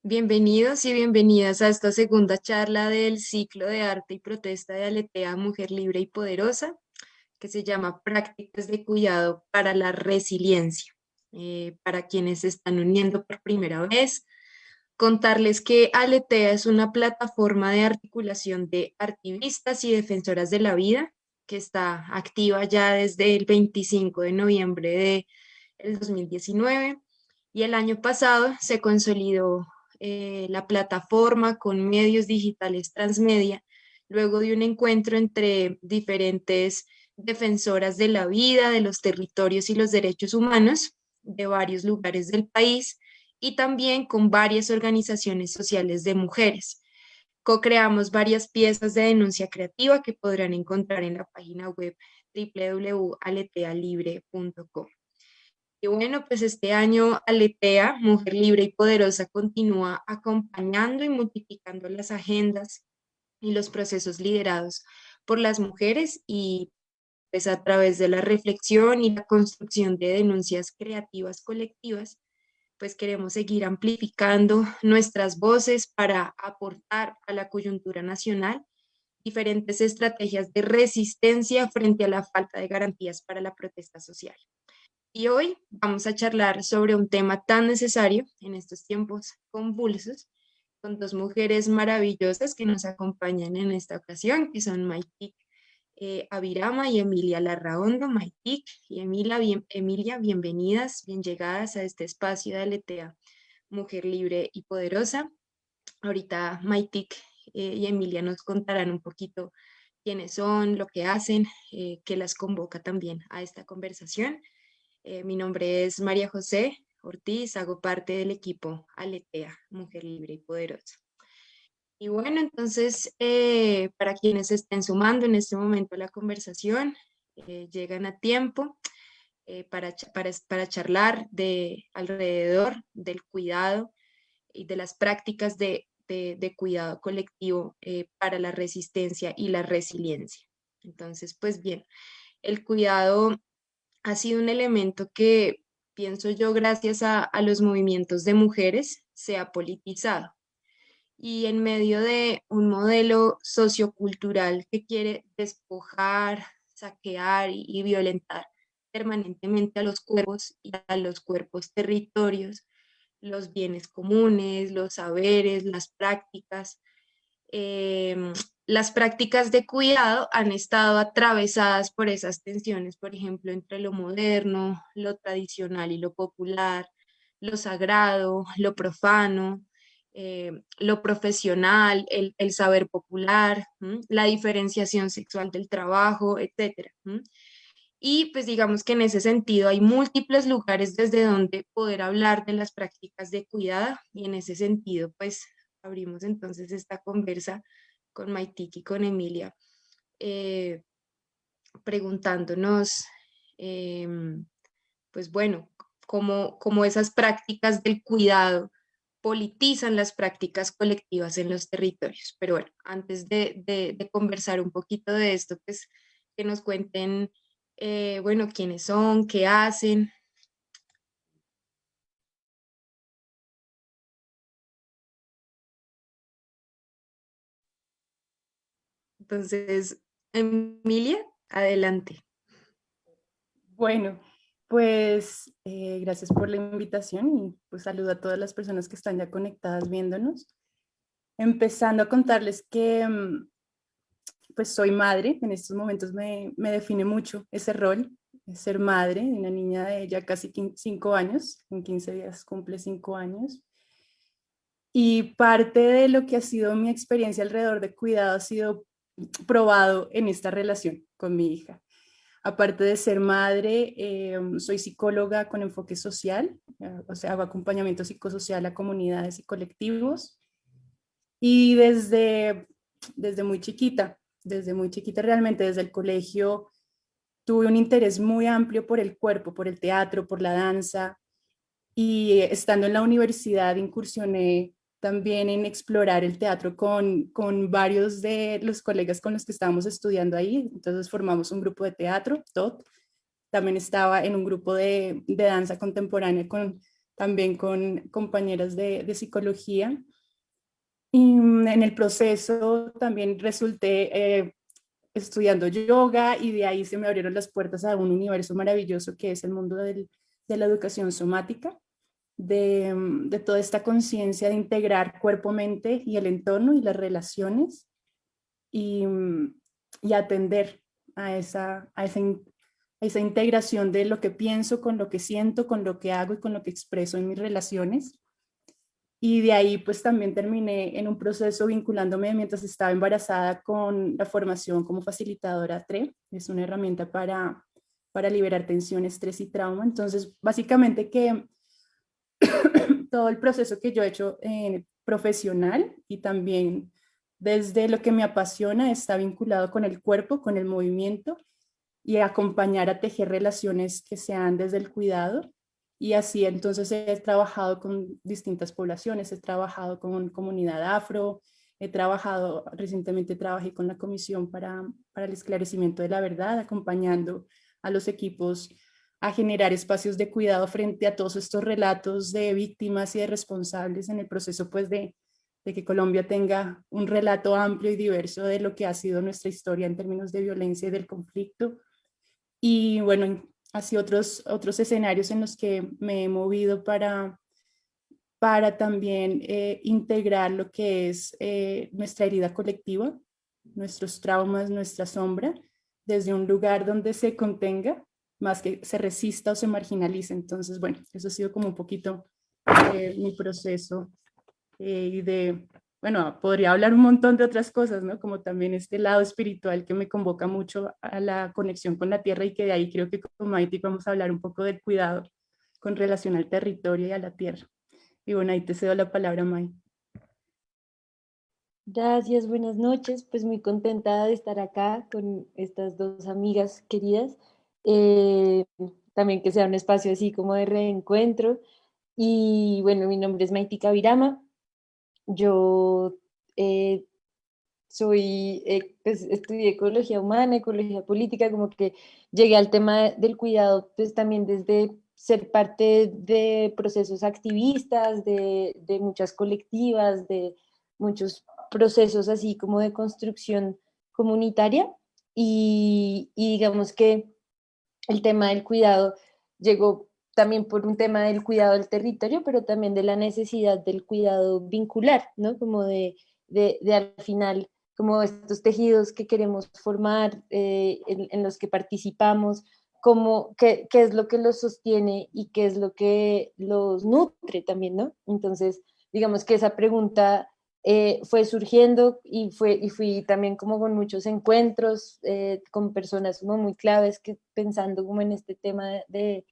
Bienvenidos y bienvenidas a esta segunda charla del ciclo de arte y protesta de Aletea Mujer Libre y Poderosa, que se llama Prácticas de Cuidado para la Resiliencia. Para quienes se están uniendo por primera vez, contarles que Aletea es una plataforma de articulación de activistas y defensoras de la vida que está activa ya desde el 25 de noviembre del 2019 y el año pasado se consolidó la plataforma con medios digitales transmedia, luego de un encuentro entre diferentes defensoras de la vida, de los territorios y los derechos humanos de varios lugares del país y también con varias organizaciones sociales de mujeres. Co-creamos varias piezas de denuncia creativa que podrán encontrar en la página web www.aletealibre.com. Y bueno, pues este año Aletea, Mujer Libre y Poderosa, continúa acompañando y multiplicando las agendas y los procesos liderados por las mujeres y pues a través de la reflexión y la construcción de denuncias creativas colectivas, pues queremos seguir amplificando nuestras voces para aportar a la coyuntura nacional diferentes estrategias de resistencia frente a la falta de garantías para la protesta social. Y hoy vamos a charlar sobre un tema tan necesario en estos tiempos convulsos, con dos mujeres maravillosas que nos acompañan en esta ocasión, que son Maitik Avirama y Emilia Larraondo. Maitik y Emilia, bienvenidas, bien llegadas a este espacio de Aletea, Mujer Libre y Poderosa. Ahorita Maitik y Emilia nos contarán un poquito quiénes son, lo que hacen, que las convoca también a esta conversación. Mi nombre es María José Ortiz, hago parte del equipo Aletea, Mujer Libre y Poderosa. Y bueno, entonces, para quienes estén sumando en este momento a la conversación, llegan a tiempo para charlar alrededor del cuidado y de las prácticas de cuidado colectivo para la resistencia y la resiliencia. Entonces, pues bien, el cuidado ha sido un elemento que, pienso yo, gracias a los movimientos de mujeres, se ha politizado. Y en medio de un modelo sociocultural que quiere despojar, saquear y violentar permanentemente a los cuerpos y a los cuerpos territorios, los bienes comunes, los saberes, eh, las prácticas de cuidado han estado atravesadas por esas tensiones, por ejemplo, entre lo moderno, lo tradicional y lo popular, lo sagrado, lo profano, lo profesional, el saber popular, la diferenciación sexual del trabajo, etcétera. Y pues digamos que en ese sentido hay múltiples lugares desde donde poder hablar de las prácticas de cuidado y en ese sentido pues abrimos entonces esta conversa con Maitik y con Emilia, eh, preguntándonos, em, pues bueno, cómo esas prácticas del cuidado politizan las prácticas colectivas en los territorios. Pero bueno, antes de conversar un poquito de esto, pues que nos cuenten, bueno, quiénes son, qué hacen. Entonces, Emilia, adelante. Bueno, pues gracias por la invitación y pues saludo a todas las personas que están ya conectadas viéndonos. Empezando a contarles que pues soy madre, en estos momentos me define mucho ese rol, ser madre de una niña de ya casi 5 años, en 15 días cumple 5 años. Y parte de lo que ha sido mi experiencia alrededor de cuidado ha sido probado en esta relación con mi hija. Aparte de ser madre, soy psicóloga con enfoque social, o sea, hago acompañamiento psicosocial a comunidades y colectivos. Y desde muy chiquita realmente, desde el colegio, tuve un interés muy amplio por el cuerpo, por el teatro, por la danza. Y estando en la universidad incursioné también en explorar el teatro con varios de los colegas con los que estábamos estudiando ahí. Entonces formamos un grupo de teatro, TOT. También estaba en un grupo de danza contemporánea con también con compañeras de psicología. Y en el proceso también resulté estudiando yoga y de ahí se me abrieron las puertas a un universo maravilloso que es el mundo de la educación somática, de toda esta conciencia de integrar cuerpo, mente y el entorno y las relaciones y, y atender a esa integración de lo que pienso con lo que siento, con lo que hago y con lo que expreso en mis relaciones. Y de ahí pues también terminé en un proceso vinculándome mientras estaba embarazada con la formación como facilitadora TRE, es una herramienta para liberar tensión, estrés y trauma. Entonces básicamente que todo el proceso que yo he hecho profesional y también desde lo que me apasiona está vinculado con el cuerpo, con el movimiento y acompañar a tejer relaciones que sean desde el cuidado. Y así entonces he trabajado con distintas poblaciones, he trabajado con comunidad afro, he trabajado, recientemente trabajé con la Comisión para el Esclarecimiento de la Verdad, acompañando a los equipos a generar espacios de cuidado frente a todos estos relatos de víctimas y de responsables en el proceso pues de que Colombia tenga un relato amplio y diverso de lo que ha sido nuestra historia en términos de violencia y del conflicto. Y bueno, así otros escenarios en los que me he movido para también integrar lo que es nuestra herida colectiva, nuestros traumas, nuestra sombra, desde un lugar donde se contenga, más que se resista o se marginalice. Entonces, bueno, eso ha sido como un poquito mi proceso y de, bueno, podría hablar un montón de otras cosas, ¿no? Como también este lado espiritual que me convoca mucho a la conexión con la tierra y que de ahí creo que con Maiti vamos a hablar un poco del cuidado con relación al territorio y a la tierra. Y bueno, ahí te cedo la palabra, Mai. Gracias, buenas noches. Pues muy contenta de estar acá con estas dos amigas queridas. Eh, También que sea un espacio así como de reencuentro. Y bueno, mi nombre es Maitika Virama. Yo eh, pues estudié ecología humana, ecología política, como que llegué al tema del cuidado, pues también desde ser parte de procesos activistas, de muchas colectivas, de muchos procesos así como de construcción comunitaria. Y digamos que el tema del cuidado llegó también por un tema del cuidado del territorio, pero también de la necesidad del cuidado vincular, ¿no? Como de al final, como estos tejidos que queremos formar, en los que participamos, como qué es lo que los sostiene y qué es lo que los nutre también, ¿no? Entonces, digamos que esa pregunta fue surgiendo y fui también como con muchos encuentros con personas como muy claves que pensando como en este tema de,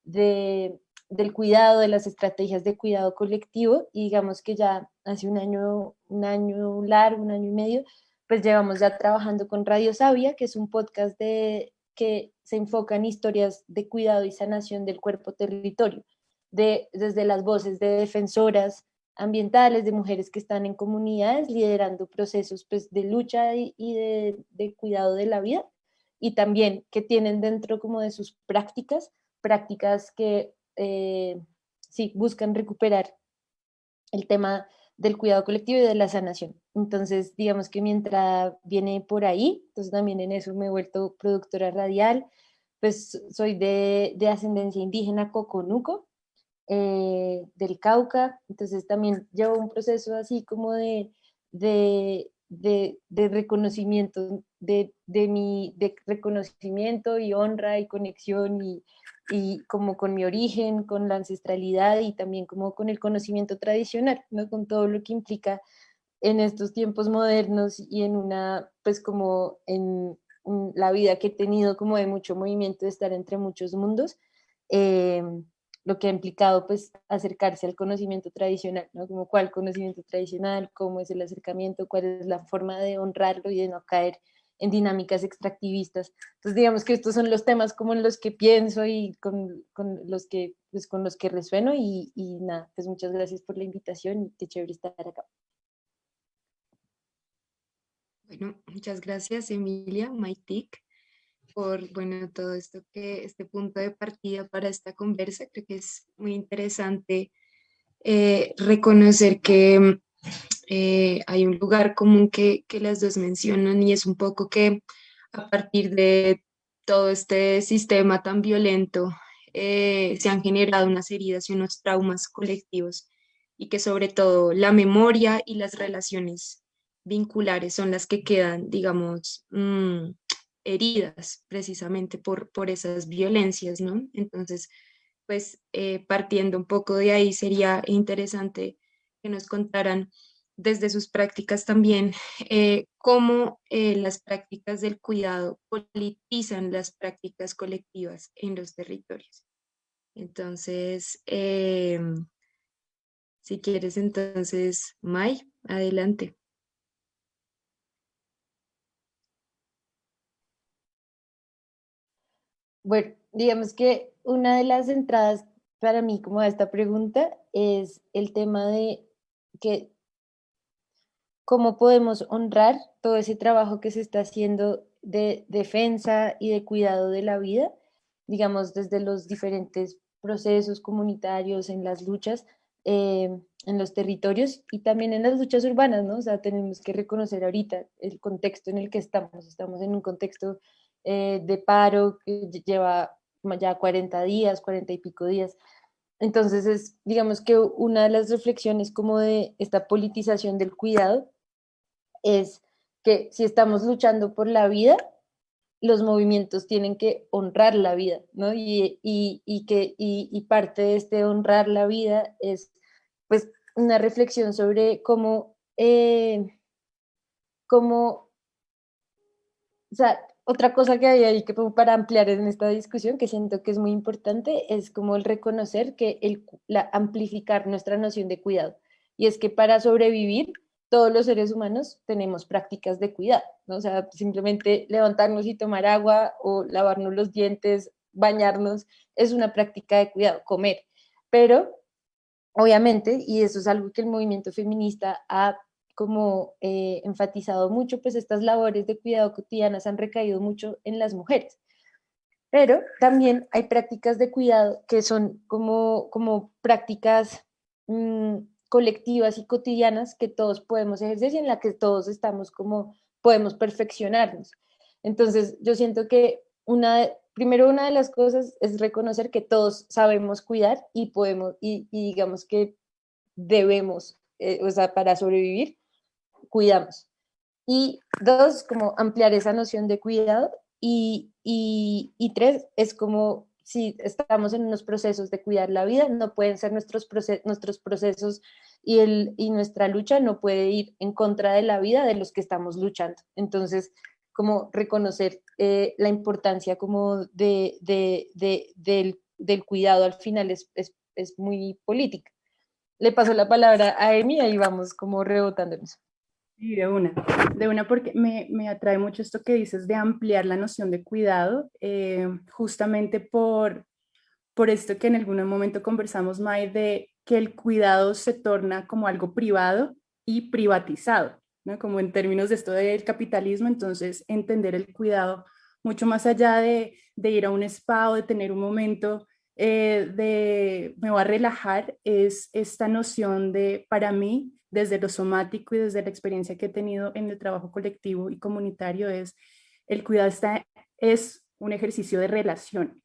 del cuidado, de las estrategias de cuidado colectivo y digamos que ya hace un año largo, un año y medio, pues llevamos ya trabajando con Radio Sabia, que es un podcast que se enfoca en historias de cuidado y sanación del cuerpo territorio, desde las voces de defensoras ambientales, de mujeres que están en comunidades liderando procesos pues, de lucha y de cuidado de la vida y también que tienen dentro como de sus prácticas que sí buscan recuperar el tema del cuidado colectivo y de la sanación. Entonces, digamos que mientras viene por ahí, entonces también en eso me he vuelto productora radial, pues soy de ascendencia indígena coconuco, del Cauca, entonces también llevo un proceso así como de reconocimiento, de reconocimiento y honra y conexión y como con mi origen, con la ancestralidad y también como con el conocimiento tradicional, ¿no? Con todo lo que implica en estos tiempos modernos y en una, pues como en la vida que he tenido como de mucho movimiento, de estar entre muchos mundos, eh, lo que ha implicado pues acercarse al conocimiento tradicional, ¿no? Como cuál conocimiento tradicional, cómo es el acercamiento, cuál es la forma de honrarlo y de no caer en dinámicas extractivistas. Entonces digamos que estos son los temas como en los que pienso y con los que, pues, con los que resueno y nada, pues muchas gracias por la invitación y qué chévere estar acá. Bueno, muchas gracias, Emilia, Maitik. por, bueno, todo esto este punto de partida para esta conversa. Creo que es muy interesante reconocer que hay un lugar común que las dos mencionan y es un poco que a partir de todo este sistema tan violento se han generado unas heridas y unos traumas colectivos y que sobre todo la memoria y las relaciones vinculares son las que quedan, digamos, heridas precisamente por esas violencias, ¿no? Entonces, pues partiendo un poco de ahí, sería interesante que nos contaran desde sus prácticas también cómo las prácticas del cuidado politizan las prácticas colectivas en los territorios. Entonces, si quieres, entonces, May, adelante. Bueno, digamos que una de las entradas para mí como a esta pregunta es el tema de que cómo podemos honrar todo ese trabajo que se está haciendo de defensa y de cuidado de la vida, digamos, desde los diferentes procesos comunitarios, en las luchas, en los territorios y también en las luchas urbanas, ¿no? O sea, tenemos que reconocer ahorita el contexto en el que estamos. Estamos en un contexto de paro que lleva ya 40 días, 40 y pico días. Entonces es, digamos que una de las reflexiones como de esta politización del cuidado es que si estamos luchando por la vida, los movimientos tienen que honrar la vida, ¿no? Y parte de este honrar la vida es pues una reflexión sobre cómo o sea, otra cosa que hay ahí que como para ampliar en esta discusión, que siento que es muy importante, es como el reconocer que amplificar nuestra noción de cuidado. Y es que para sobrevivir, todos los seres humanos tenemos prácticas de cuidado, ¿no? O sea, simplemente levantarnos y tomar agua o lavarnos los dientes, bañarnos, es una práctica de cuidado, comer. Pero, obviamente, y eso es algo que el movimiento feminista ha como enfatizado mucho, pues estas labores de cuidado cotidianas han recaído mucho en las mujeres. Pero también hay prácticas de cuidado que son como prácticas colectivas y cotidianas que todos podemos ejercer y en la que todos estamos como podemos perfeccionarnos. Entonces, yo siento que primero una de las cosas es reconocer que todos sabemos cuidar y podemos, y digamos que debemos, o sea, para sobrevivir, cuidamos. Y dos, como ampliar esa noción de cuidado. Y tres, es como si estamos en unos procesos de cuidar la vida, no pueden ser nuestros procesos y nuestra lucha no puede ir en contra de la vida de los que estamos luchando. Entonces, como reconocer la importancia como del cuidado al final es muy política. Le paso la palabra a Emi y vamos como rebotándonos. Sí, de una porque me atrae mucho esto que dices de ampliar la noción de cuidado, justamente por esto que en algún momento conversamos, May, de que el cuidado se torna como algo privado y privatizado, ¿no? Como en términos de esto del capitalismo, entonces entender el cuidado mucho más allá de ir a un spa o de tener un momento de me voy a relajar, es esta noción de, para mí, desde lo somático y desde la experiencia que he tenido en el trabajo colectivo y comunitario, es el cuidado es un ejercicio de relación.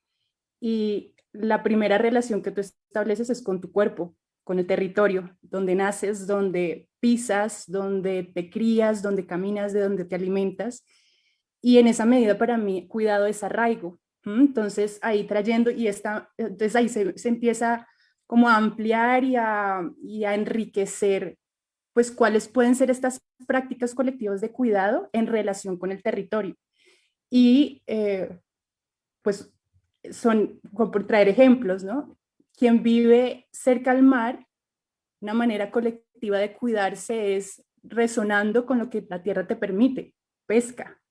Y la primera relación que tú estableces es con tu cuerpo, con el territorio, donde naces, donde pisas, donde te crías, donde caminas, de donde te alimentas. Y en esa medida para mí, cuidado es arraigo. Entonces ahí trayendo entonces ahí se empieza como a ampliar y a enriquecer, pues cuáles pueden ser estas prácticas colectivas de cuidado en relación con el territorio. Y pues son, por traer ejemplos, ¿no? Quien vive cerca al mar, una manera colectiva de cuidarse es resonando con lo que la tierra te permite, pesca,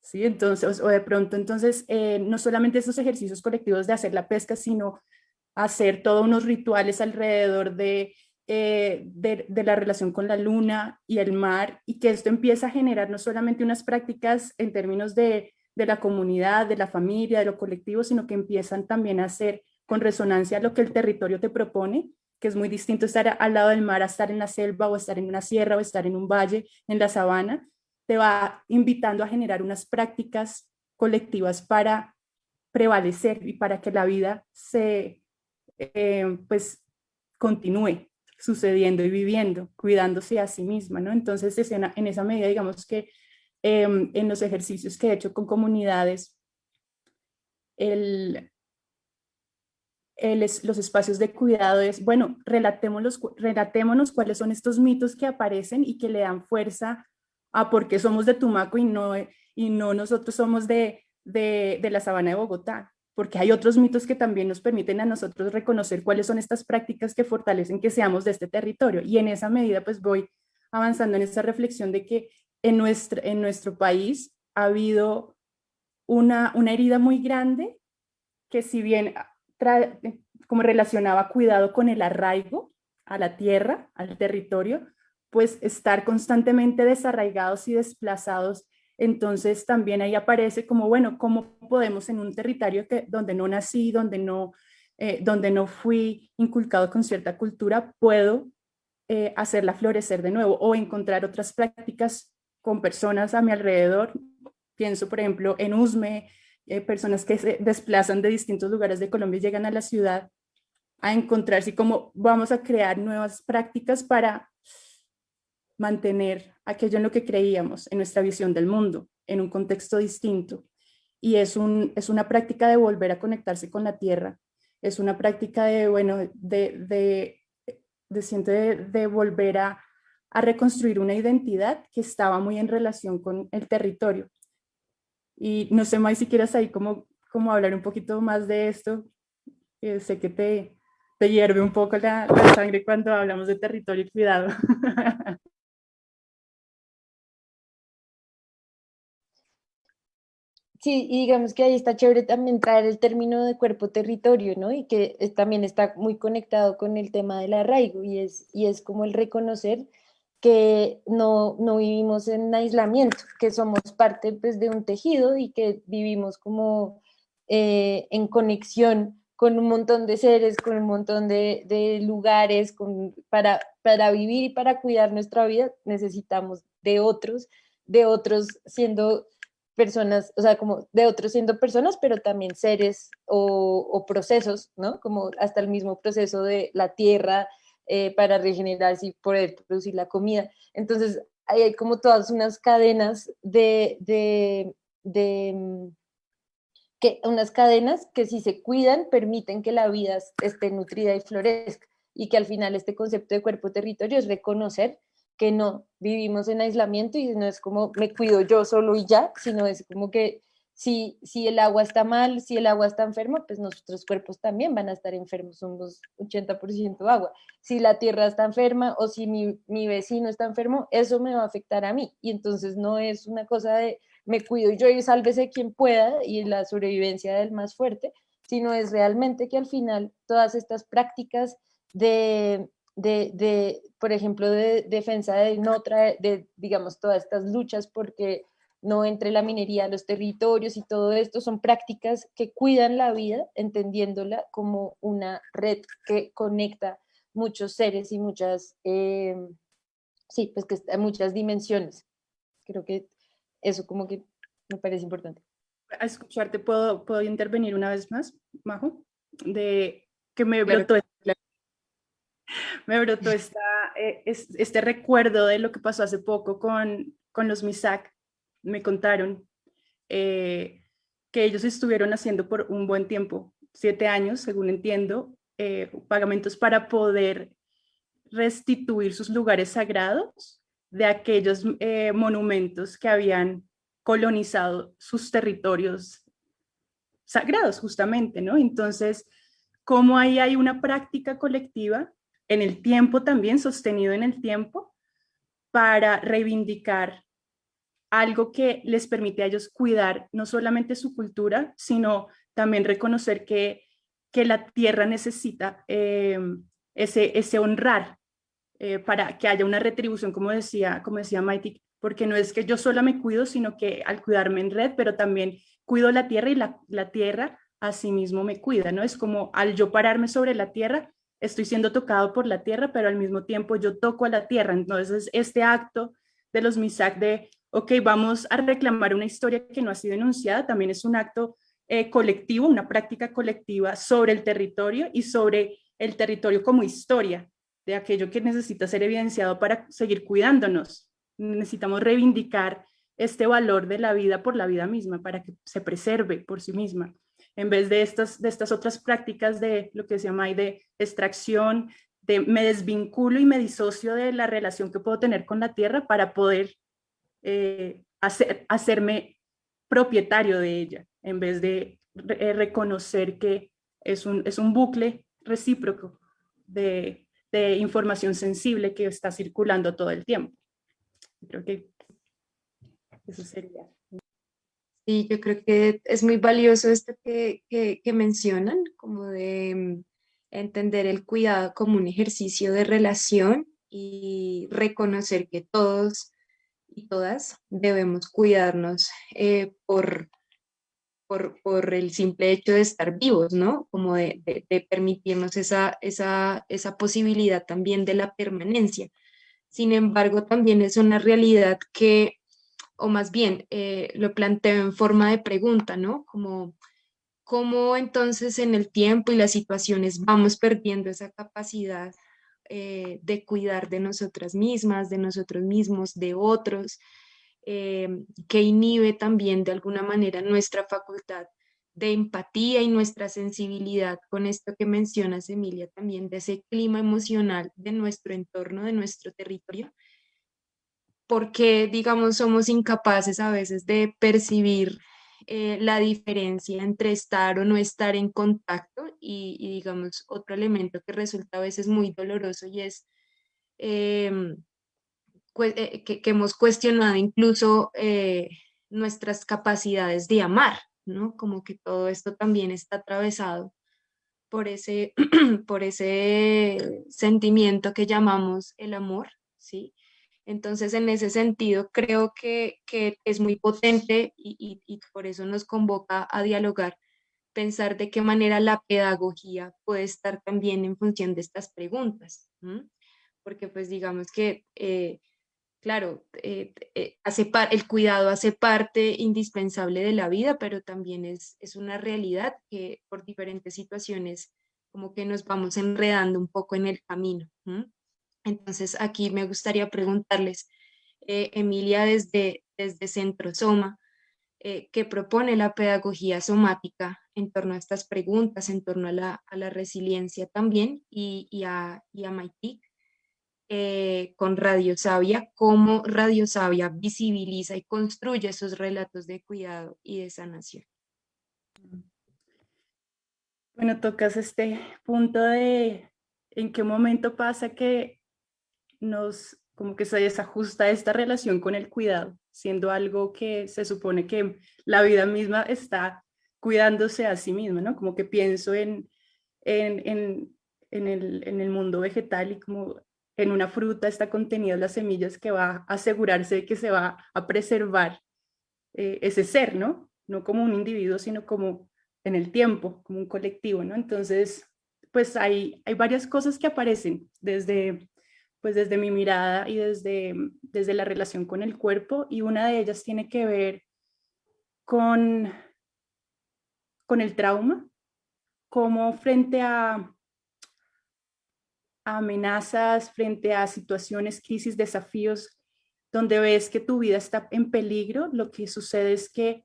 ¿sí? Entonces, o de pronto, entonces, no solamente estos ejercicios colectivos de hacer la pesca, sino hacer todos unos rituales alrededor de la relación con la luna y el mar, y que esto empieza a generar no solamente unas prácticas en términos de la comunidad, de la familia, de lo colectivo, sino que empiezan también a hacer con resonancia lo que el territorio te propone, que es muy distinto estar al lado del mar a estar en la selva o estar en una sierra o estar en un valle, en la sabana. Te va invitando a generar unas prácticas colectivas para prevalecer y para que la vida pues continúe sucediendo y viviendo, cuidándose a sí misma, ¿no? Entonces, en esa medida, digamos que en los ejercicios que he hecho con comunidades, los espacios de cuidado es, bueno, relatémonos cuáles son estos mitos que aparecen y que le dan fuerza a por qué somos de Tumaco y no nosotros somos de la sabana de Bogotá, porque hay otros mitos que también nos permiten a nosotros reconocer cuáles son estas prácticas que fortalecen que seamos de este territorio. Y en esa medida pues voy avanzando en esa reflexión de que en nuestro país ha habido una herida muy grande que si bien como relacionaba cuidado con el arraigo a la tierra, al territorio, pues estar constantemente desarraigados y desplazados, entonces también ahí aparece como, bueno, ¿cómo podemos en un territorio donde no nací, donde no fui inculcado con cierta cultura, puedo hacerla florecer de nuevo o encontrar otras prácticas con personas a mi alrededor? Pienso, por ejemplo, en Usme, personas que se desplazan de distintos lugares de Colombia y llegan a la ciudad a encontrarse como vamos a crear nuevas prácticas para mantener aquello en lo que creíamos, en nuestra visión del mundo, en un contexto distinto. Y es una práctica de volver a conectarse con la tierra, es una práctica de, bueno, de volver a reconstruir una identidad que estaba muy en relación con el territorio. Y no sé, May, si quieres ahí como hablar un poquito más de esto. Sé que te hierve un poco la sangre cuando hablamos de territorio y cuidado. Sí, y digamos que ahí está chévere también traer el término de cuerpo-territorio, ¿no? Y que también está muy conectado con el tema del arraigo y es como el reconocer que no vivimos en aislamiento, que somos parte pues, de un tejido y que vivimos como en conexión con un montón de seres, con un montón de lugares, para vivir y para cuidar nuestra vida necesitamos de otros siendo personas, o sea, como de otros siendo personas, pero también seres o procesos, ¿no? Como hasta el mismo proceso de la tierra para regenerarse y poder producir la comida. Entonces, ahí hay como todas unas cadenas de unas cadenas que si se cuidan permiten que la vida esté nutrida y florezca y que al final este concepto de cuerpo-territorio es reconocer que no vivimos en aislamiento y no es como me cuido yo solo y ya, sino es como que si el agua está mal, si el agua está enferma, pues nuestros cuerpos también van a estar enfermos, somos 80% agua. Si la tierra está enferma o si mi vecino está enfermo, eso me va a afectar a mí. Y entonces no es una cosa de me cuido yo y sálvese quien pueda y la sobrevivencia del más fuerte, sino es realmente que al final todas estas prácticas por ejemplo, de defensa de no traer, digamos, todas estas luchas porque no entre la minería, los territorios y todo esto son prácticas que cuidan la vida, entendiéndola como una red que conecta muchos seres y sí, pues que hay muchas dimensiones. Creo que eso como que me parece importante. A escucharte puedo intervenir una vez más, Majo, de que me Claro, brotó, claro. me brotó este recuerdo de lo que pasó hace poco con los MISAC. Me contaron que ellos estuvieron haciendo por un buen tiempo, 7 años, según entiendo, pagamentos para poder restituir sus lugares sagrados de aquellos monumentos que habían colonizado sus territorios sagrados, justamente, ¿no? Entonces, cómo ahí hay una práctica colectiva en el tiempo también, sostenido en el tiempo, para reivindicar algo que les permite a ellos cuidar no solamente su cultura, sino también reconocer que la tierra necesita ese honrar para que haya una retribución, como decía Maiti, porque no es que yo sola me cuido, sino que al cuidarme en red, pero también cuido la tierra y la tierra a sí mismo me cuida, ¿no? Es como al yo pararme sobre la tierra, estoy siendo tocado por la tierra, pero al mismo tiempo yo toco a la tierra. Entonces, este acto de los MISAC de, ok, vamos a reclamar una historia que no ha sido enunciada, también es un acto colectivo, una práctica colectiva sobre el territorio y sobre el territorio como historia de aquello que necesita ser evidenciado para seguir cuidándonos. Necesitamos reivindicar este valor de la vida por la vida misma, para que se preserve por sí misma, en vez de estas otras prácticas de lo que se llama de extracción, de me desvinculo y me disocio de la relación que puedo tener con la tierra para poder hacerme propietario de ella, en vez de reconocer que es un bucle recíproco de información sensible que está circulando todo el tiempo. Creo que eso sería. Sí, yo creo que es muy valioso esto que mencionan, como de entender el cuidado como un ejercicio de relación y reconocer que todos y todas debemos cuidarnos por el simple hecho de estar vivos, ¿no? Como de permitirnos esa posibilidad también de la permanencia. Sin embargo, también es una realidad que, o más bien, lo planteo en forma de pregunta, ¿no? Como, ¿cómo entonces en el tiempo y las situaciones vamos perdiendo esa capacidad de cuidar de nosotras mismas, de nosotros mismos, de otros? Que inhibe también de alguna manera nuestra facultad de empatía y nuestra sensibilidad con esto que mencionas, Emilia, también de ese clima emocional de nuestro entorno, de nuestro territorio, porque, digamos, somos incapaces a veces de percibir la diferencia entre estar o no estar en contacto digamos, otro elemento que resulta a veces muy doloroso y es em, que hemos cuestionado incluso nuestras capacidades de amar, ¿no? Como que todo esto también está atravesado por ese, por ese sentimiento que llamamos el amor, ¿sí? Entonces, en ese sentido, creo que es muy potente y por eso nos convoca a dialogar, pensar de qué manera la pedagogía puede estar también en función de estas preguntas, ¿m? Porque pues digamos que claro, el cuidado hace parte indispensable de la vida, pero también es una realidad que por diferentes situaciones como que nos vamos enredando un poco en el camino. ¿M? Entonces, aquí me gustaría preguntarles, Emilia, desde Centro Soma, ¿qué propone la pedagogía somática en torno a estas preguntas, en torno a la resiliencia también y a MyTIC? Con Radio Sabia, cómo Radio Sabia visibiliza y construye esos relatos de cuidado y de sanación. Bueno, tocas este punto de en qué momento pasa que como que se desajusta esta relación con el cuidado, siendo algo que se supone que la vida misma está cuidándose a sí misma, ¿no? Como que pienso en, en, en el mundo vegetal y como en una fruta está contenidas las semillas que va a asegurarse de que se va a preservar ese ser, ¿no? No como un individuo, sino como en el tiempo, como un colectivo, ¿no? Entonces, pues hay varias cosas que aparecen desde mi mirada y desde la relación con el cuerpo, y una de ellas tiene que ver con, con el trauma, como frente a amenazas, frente a situaciones, crisis, desafíos, donde ves que tu vida está en peligro, lo que sucede es que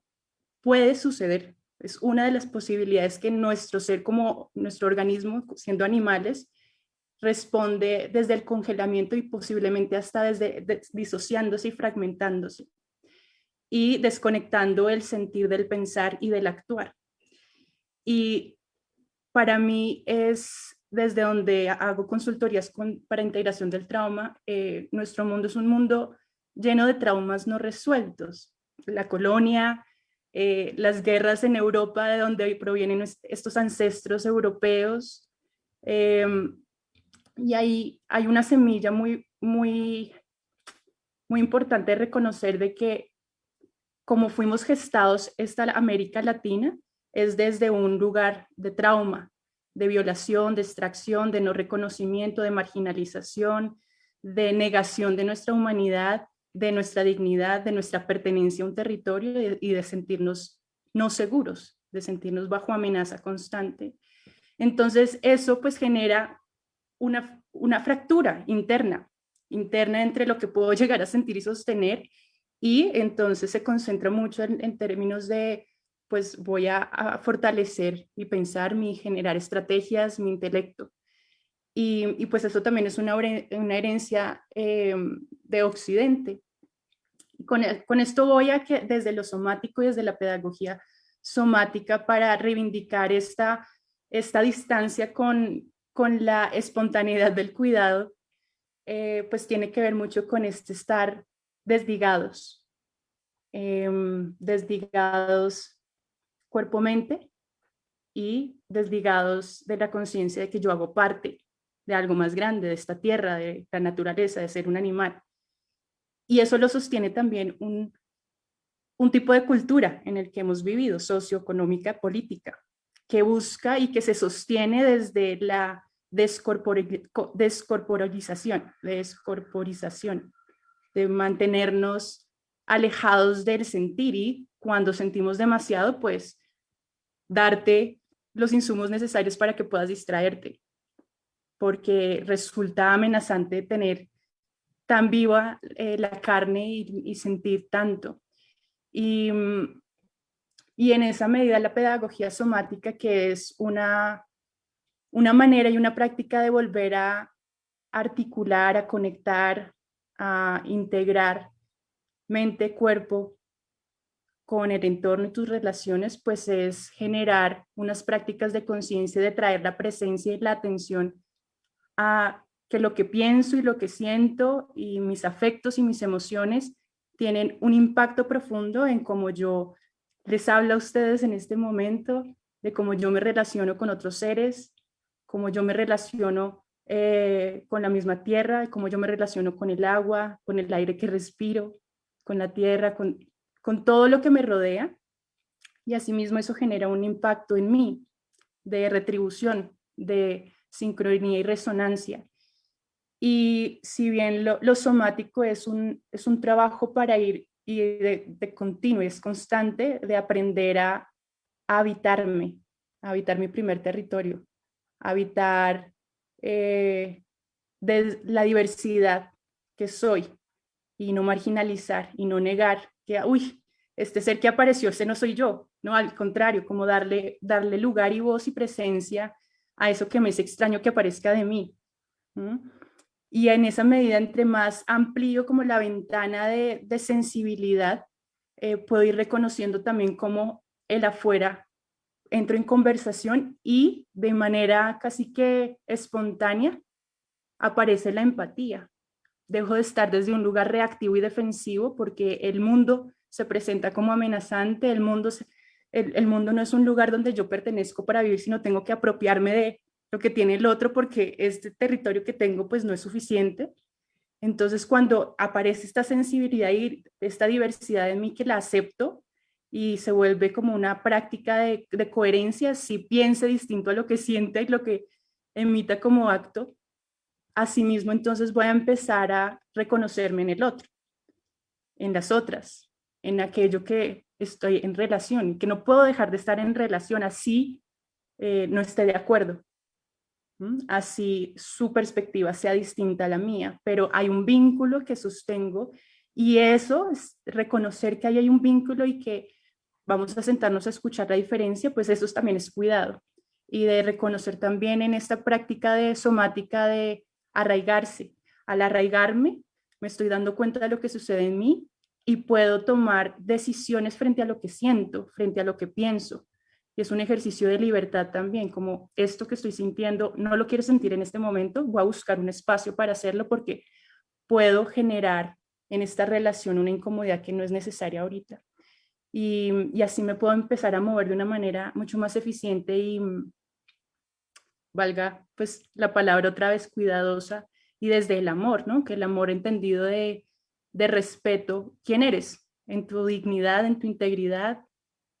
puede suceder. Es una de las posibilidades que nuestro ser, como nuestro organismo, siendo animales, responde desde el congelamiento y posiblemente hasta disociándose y fragmentándose y desconectando el sentir del pensar y del actuar. Y para mí es desde donde hago consultorías para integración del trauma. Nuestro mundo es un mundo lleno de traumas no resueltos. La colonia, las guerras en Europa, de donde provienen estos ancestros europeos. Y hay una semilla muy, muy, muy importante reconocer de que como fuimos gestados, esta América Latina es desde un lugar de trauma, de violación, de extracción, de no reconocimiento, de marginalización, de negación de nuestra humanidad, de nuestra dignidad, de nuestra pertenencia a un territorio y de sentirnos no seguros, de sentirnos bajo amenaza constante. Entonces eso pues genera una fractura interna entre lo que puedo llegar a sentir y sostener, y entonces se concentra mucho en términos de, pues voy a fortalecer mi pensar, mi generar estrategias, mi intelecto. Y pues eso también es una herencia de Occidente. Con esto voy a que desde lo somático y desde la pedagogía somática para reivindicar esta distancia con la espontaneidad del cuidado, pues tiene que ver mucho con este estar desligados, desligados cuerpo-mente y desligados de la conciencia de que yo hago parte de algo más grande, de esta tierra, de la naturaleza, de ser un animal. Y eso lo sostiene también un tipo de cultura en el que hemos vivido, socioeconómica, política, que busca y que se sostiene desde la descorporización, de mantenernos alejados del sentir, y cuando sentimos demasiado, pues darte los insumos necesarios para que puedas distraerte, porque resulta amenazante tener tan viva la carne y sentir tanto. Y, y en esa medida la pedagogía somática, que es una manera y una práctica de volver a articular, a conectar, a integrar mente, cuerpo con el entorno y tus relaciones, pues es generar unas prácticas de conciencia, de traer la presencia y la atención a que lo que pienso y lo que siento y mis afectos y mis emociones tienen un impacto profundo en cómo yo les hablo a ustedes en este momento, de cómo yo me relaciono con otros seres, cómo yo me relaciono con la misma tierra, cómo yo me relaciono con el agua, con el aire que respiro, con la tierra, con todo lo que me rodea. Y asimismo eso genera un impacto en mí de retribución, de sincronía y resonancia. Y si bien lo somático es un trabajo para ir y de continuo, es constante, de aprender a habitarme, a habitar mi primer territorio, a habitar de la diversidad que soy, y no marginalizar y no negar que, uy, este ser que apareció, ese no soy yo, no, al contrario, como darle lugar y voz y presencia a eso que me es extraño que aparezca de mí. ¿Mm? Y en esa medida, entre más amplío como la ventana de sensibilidad, puedo ir reconociendo también cómo el afuera entro en conversación, y de manera casi que espontánea aparece la empatía. Dejo de estar desde un lugar reactivo y defensivo, porque el mundo se presenta como amenazante, el mundo no es un lugar donde yo pertenezco para vivir, sino tengo que apropiarme de lo que tiene el otro, porque este territorio que tengo pues no es suficiente. Entonces cuando aparece esta sensibilidad y esta diversidad en mí, que la acepto y se vuelve como una práctica de coherencia, si piense distinto a lo que siente y lo que emita como acto, asimismo entonces voy a empezar a reconocerme en el otro, en las otras, en aquello que estoy en relación, y que no puedo dejar de estar en relación así no esté de acuerdo, así su perspectiva sea distinta a la mía, pero hay un vínculo que sostengo, y eso es reconocer que ahí hay un vínculo y que vamos a sentarnos a escuchar la diferencia, pues eso también es cuidado, y de reconocer también en esta práctica de somática de arraigarse. Al arraigarme, me estoy dando cuenta de lo que sucede en mí y puedo tomar decisiones frente a lo que siento, frente a lo que pienso. Y es un ejercicio de libertad también, como esto que estoy sintiendo, no lo quiero sentir en este momento, voy a buscar un espacio para hacerlo, porque puedo generar en esta relación una incomodidad que no es necesaria ahorita. Y así me puedo empezar a mover de una manera mucho más eficiente y, valga pues la palabra otra vez, cuidadosa, y desde el amor, ¿no? Que el amor entendido de respeto quién eres, en tu dignidad, en tu integridad,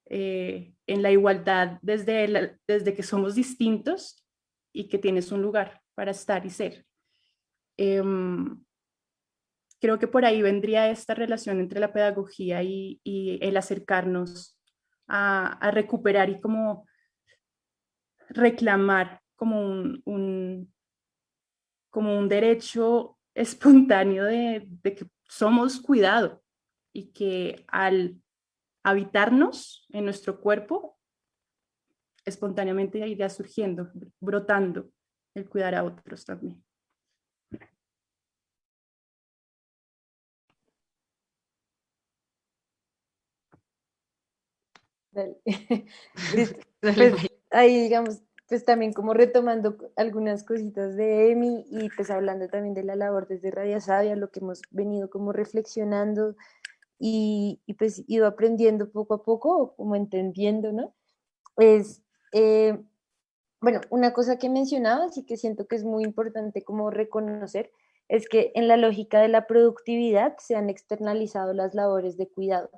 en la igualdad desde que somos distintos y que tienes un lugar para estar y ser. Creo que por ahí vendría esta relación entre la pedagogía y el acercarnos a recuperar y como reclamar como como un derecho espontáneo de que somos cuidado y que al habitarnos en nuestro cuerpo, espontáneamente irá surgiendo, brotando el cuidar a otros también. Dale. Listo. Pues ahí, digamos, pues también como retomando algunas cositas de Emi y pues hablando también de la labor desde Radio Sabia, lo que hemos venido como reflexionando y pues ido aprendiendo poco a poco, como entendiendo, ¿no? Es, bueno, una cosa que mencionabas y que siento que es muy importante como reconocer es que en la lógica de la productividad se han externalizado las labores de cuidado.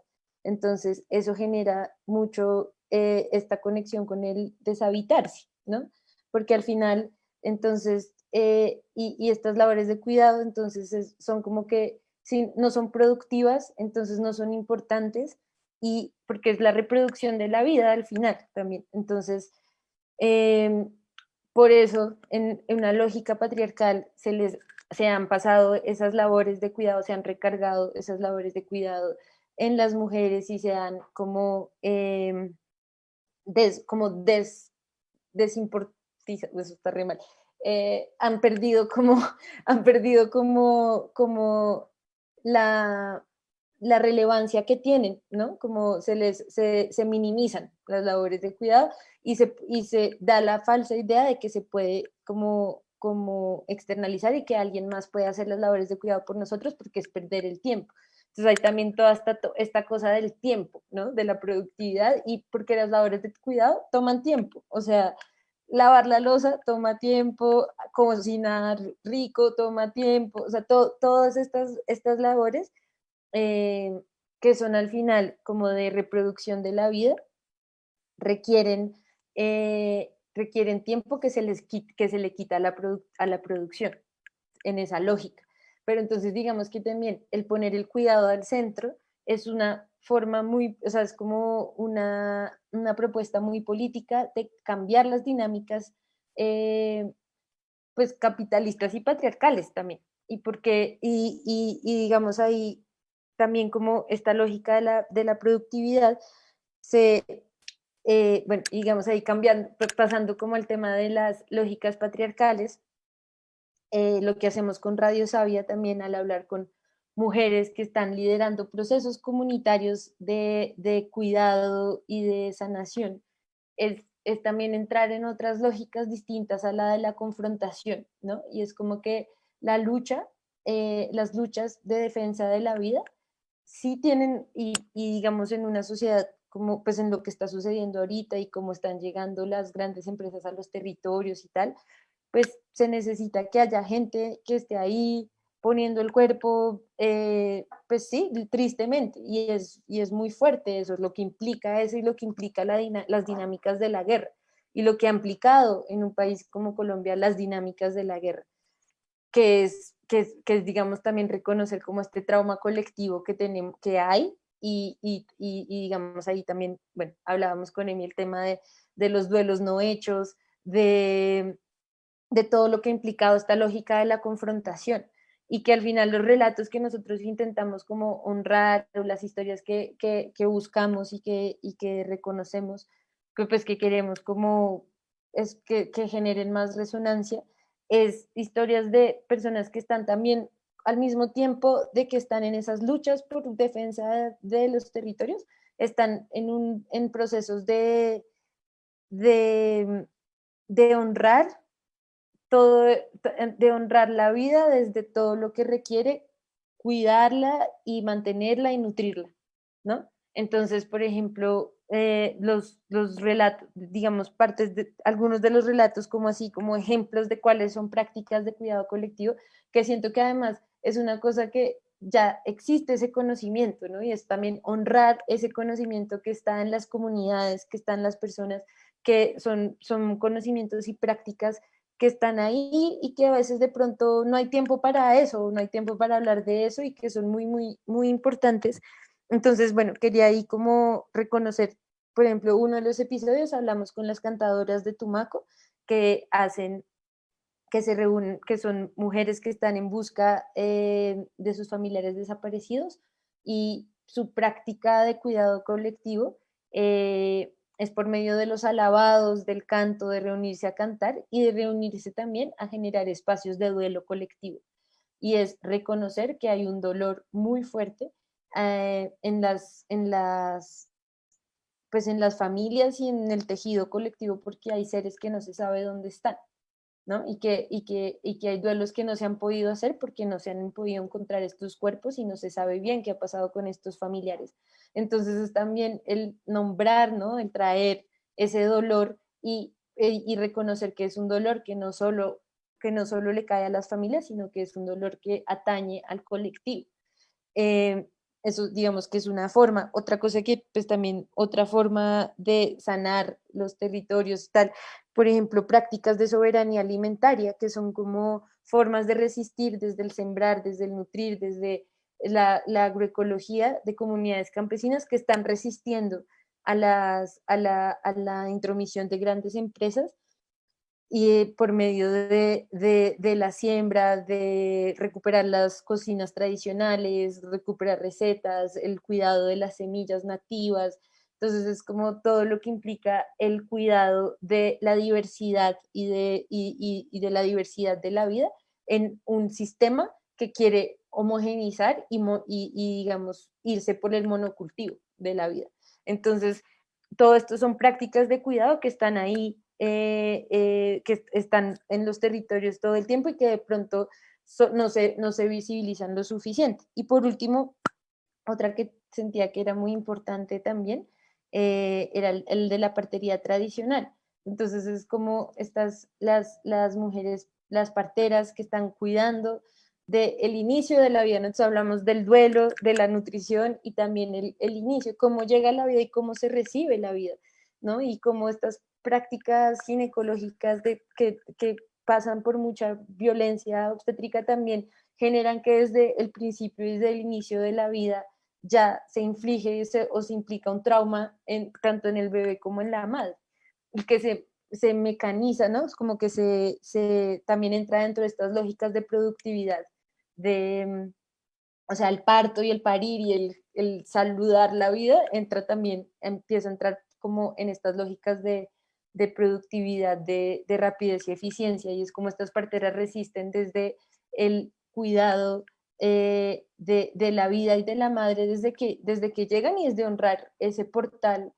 Entonces, eso genera mucho esta conexión con el deshabitarse, ¿no? Porque al final, entonces, y estas labores de cuidado, entonces son como que si no son productivas, entonces no son importantes, y porque es la reproducción de la vida al final también. Entonces, eh, por eso, en una lógica patriarcal, se han pasado esas labores de cuidado, se han recargado esas labores de cuidado en las mujeres y se han como, desimportizado, eso está re mal, han perdido como, han perdido como la, la relevancia que tienen, ¿no? Como se minimizan las labores de cuidado y se da la falsa idea de que se puede como externalizar y que alguien más puede hacer las labores de cuidado por nosotros porque es perder el tiempo. Entonces hay también toda esta cosa del tiempo, ¿no? De la productividad, y porque las labores de cuidado toman tiempo, o sea, lavar la loza toma tiempo, cocinar rico toma tiempo, o sea, todas estas labores eh, que son al final como de reproducción de la vida, requieren tiempo que se le quita a a la producción en esa lógica. Pero entonces digamos que también el poner el cuidado al centro es una forma muy, o sea, es como una propuesta muy política de cambiar las dinámicas pues capitalistas y patriarcales también. Y porque, y digamos ahí también como esta lógica de la productividad se, bueno, digamos ahí cambiando, pasando como el tema de las lógicas patriarcales, lo que hacemos con Radio Sabia también al hablar con mujeres que están liderando procesos comunitarios de cuidado y de sanación, es también entrar en otras lógicas distintas a la de la confrontación, ¿no? Y es como que la lucha, las luchas de defensa de la vida, sí tienen, y digamos en una sociedad como pues en lo que está sucediendo ahorita y cómo están llegando las grandes empresas a los territorios y tal, pues se necesita que haya gente que esté ahí poniendo el cuerpo, pues sí, tristemente, y es muy fuerte eso, es lo que implica eso y lo que implica las dinámicas de la guerra, y lo que ha implicado en un país como Colombia las dinámicas de la guerra, que es digamos, también reconocer como este trauma colectivo que tenemos, que hay, y digamos ahí también, bueno, hablábamos con Emi el tema de los duelos no hechos, de todo lo que ha implicado esta lógica de la confrontación, y que al final los relatos que nosotros intentamos como honrar, o las historias que buscamos y que reconocemos, que pues que queremos como es que generen más resonancia, es historias de personas que están también al mismo tiempo de que están en esas luchas por defensa de los territorios, están en procesos de, de honrar todo, de honrar la vida desde todo lo que requiere cuidarla y mantenerla y nutrirla, ¿no? Entonces, por ejemplo, los relatos, digamos, partes de algunos de los relatos como así, como ejemplos de cuáles son prácticas de cuidado colectivo, que siento que además es una cosa que ya existe ese conocimiento, ¿no? Y es también honrar ese conocimiento que está en las comunidades, que está en las personas, que son conocimientos y prácticas que están ahí y que a veces de pronto no hay tiempo para eso, no hay tiempo para hablar de eso y que son muy, muy, muy importantes. Entonces, bueno, quería ahí como reconocer, por ejemplo, uno de los episodios hablamos con las cantadoras de Tumaco que hacen, que se reúnen, que son mujeres que están en busca de sus familiares desaparecidos y su práctica de cuidado colectivo es por medio de los alabados, del canto, de reunirse a cantar y de reunirse también a generar espacios de duelo colectivo. Y es reconocer que hay un dolor muy fuerte pues en las familias y en el tejido colectivo porque hay seres que no se sabe dónde están, ¿no? Y que hay duelos que no se han podido hacer porque no se han podido encontrar estos cuerpos y no se sabe bien qué ha pasado con estos familiares. Entonces es también el nombrar, ¿no? El traer ese dolor y reconocer que es un dolor que no solo le cae a las familias, sino que es un dolor que atañe al colectivo. Eh, Eso digamos que es una forma. Otra cosa que pues también, otra forma de sanar los territorios, tal, por ejemplo, prácticas de soberanía alimentaria, que son como formas de resistir desde el sembrar, desde el nutrir, desde la agroecología de comunidades campesinas que están resistiendo a la intromisión de grandes empresas y por medio de la siembra, de recuperar las cocinas tradicionales, recuperar recetas, el cuidado de las semillas nativas. Entonces es como todo lo que implica el cuidado de la diversidad y de la diversidad de la vida en un sistema que quiere homogeneizar y, digamos, irse por el monocultivo de la vida. Entonces, todo esto son prácticas de cuidado que están ahí, que están en los territorios todo el tiempo y que de pronto no se visibilizan lo suficiente. Y por último, otra que sentía que era muy importante también era el de la partería tradicional. Entonces es como las mujeres, las parteras que están cuidando del inicio de la vida. Nosotros hablamos del duelo, de la nutrición y también el inicio, cómo llega la vida y cómo se recibe la vida, ¿no? Y cómo estas prácticas ginecológicas que pasan por mucha violencia obstétrica también generan que desde el principio, desde el inicio de la vida, ya se inflige o se implica un trauma tanto en el bebé como en la madre, y que se mecaniza, ¿no? Es como que también entra dentro de estas lógicas de productividad, o sea, el parto y el parir y el saludar la vida empieza a entrar como en estas lógicas de productividad, de rapidez y eficiencia, y es como estas parteras resisten desde el cuidado de la vida y de la madre desde que llegan y es de honrar ese portal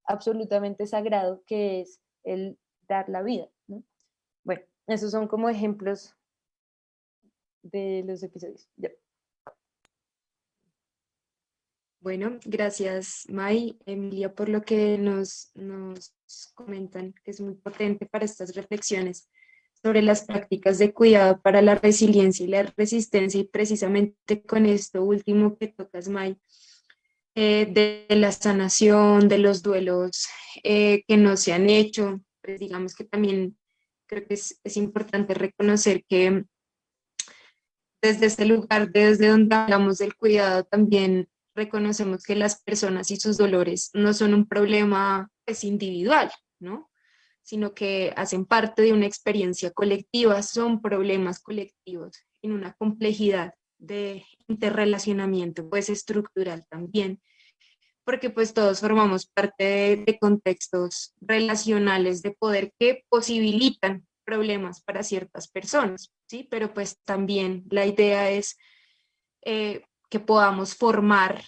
absolutamente sagrado que es el dar la vida, ¿no? Bueno, esos son como ejemplos de los episodios. Ya. Bueno, gracias May, Emilia, por lo que nos comentan, que es muy potente para estas reflexiones sobre las prácticas de cuidado para la resiliencia y la resistencia, y precisamente con esto último que tocas, May, de la sanación, de los duelos que no se han hecho, pues digamos que también creo que es importante reconocer que desde este lugar, desde donde hablamos del cuidado, también reconocemos que las personas y sus dolores no son un problema pues, individual, ¿no? Sino que hacen parte de una experiencia colectiva, son problemas colectivos en una complejidad de interrelacionamiento pues estructural también, porque pues todos formamos parte de contextos relacionales de poder que posibilitan problemas para ciertas personas, ¿sí? Pero pues también la idea es que podamos formar,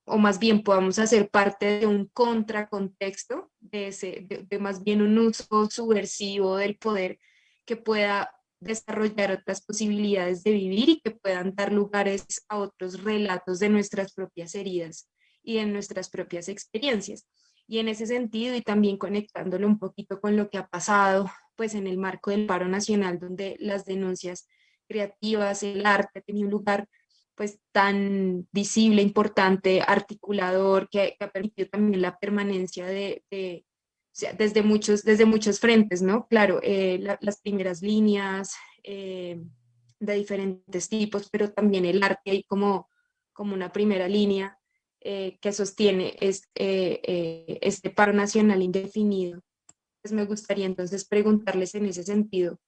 o más bien podamos hacer parte de un contracontexto, de más bien un uso subversivo del poder que pueda desarrollar otras posibilidades de vivir y que puedan dar lugares a otros relatos de nuestras propias heridas y de nuestras propias experiencias. Y en ese sentido, y también conectándolo un poquito con lo que ha pasado, pues en el marco del paro nacional, donde las denuncias creativas, el arte tenía un lugar pues tan visible, importante, articulador, que ha permitido también la permanencia o sea, desde muchos frentes, ¿no? Claro, las primeras líneas de diferentes tipos, pero también el arte ahí como una primera línea que sostiene este paro nacional indefinido. Pues me gustaría entonces preguntarles en ese sentido,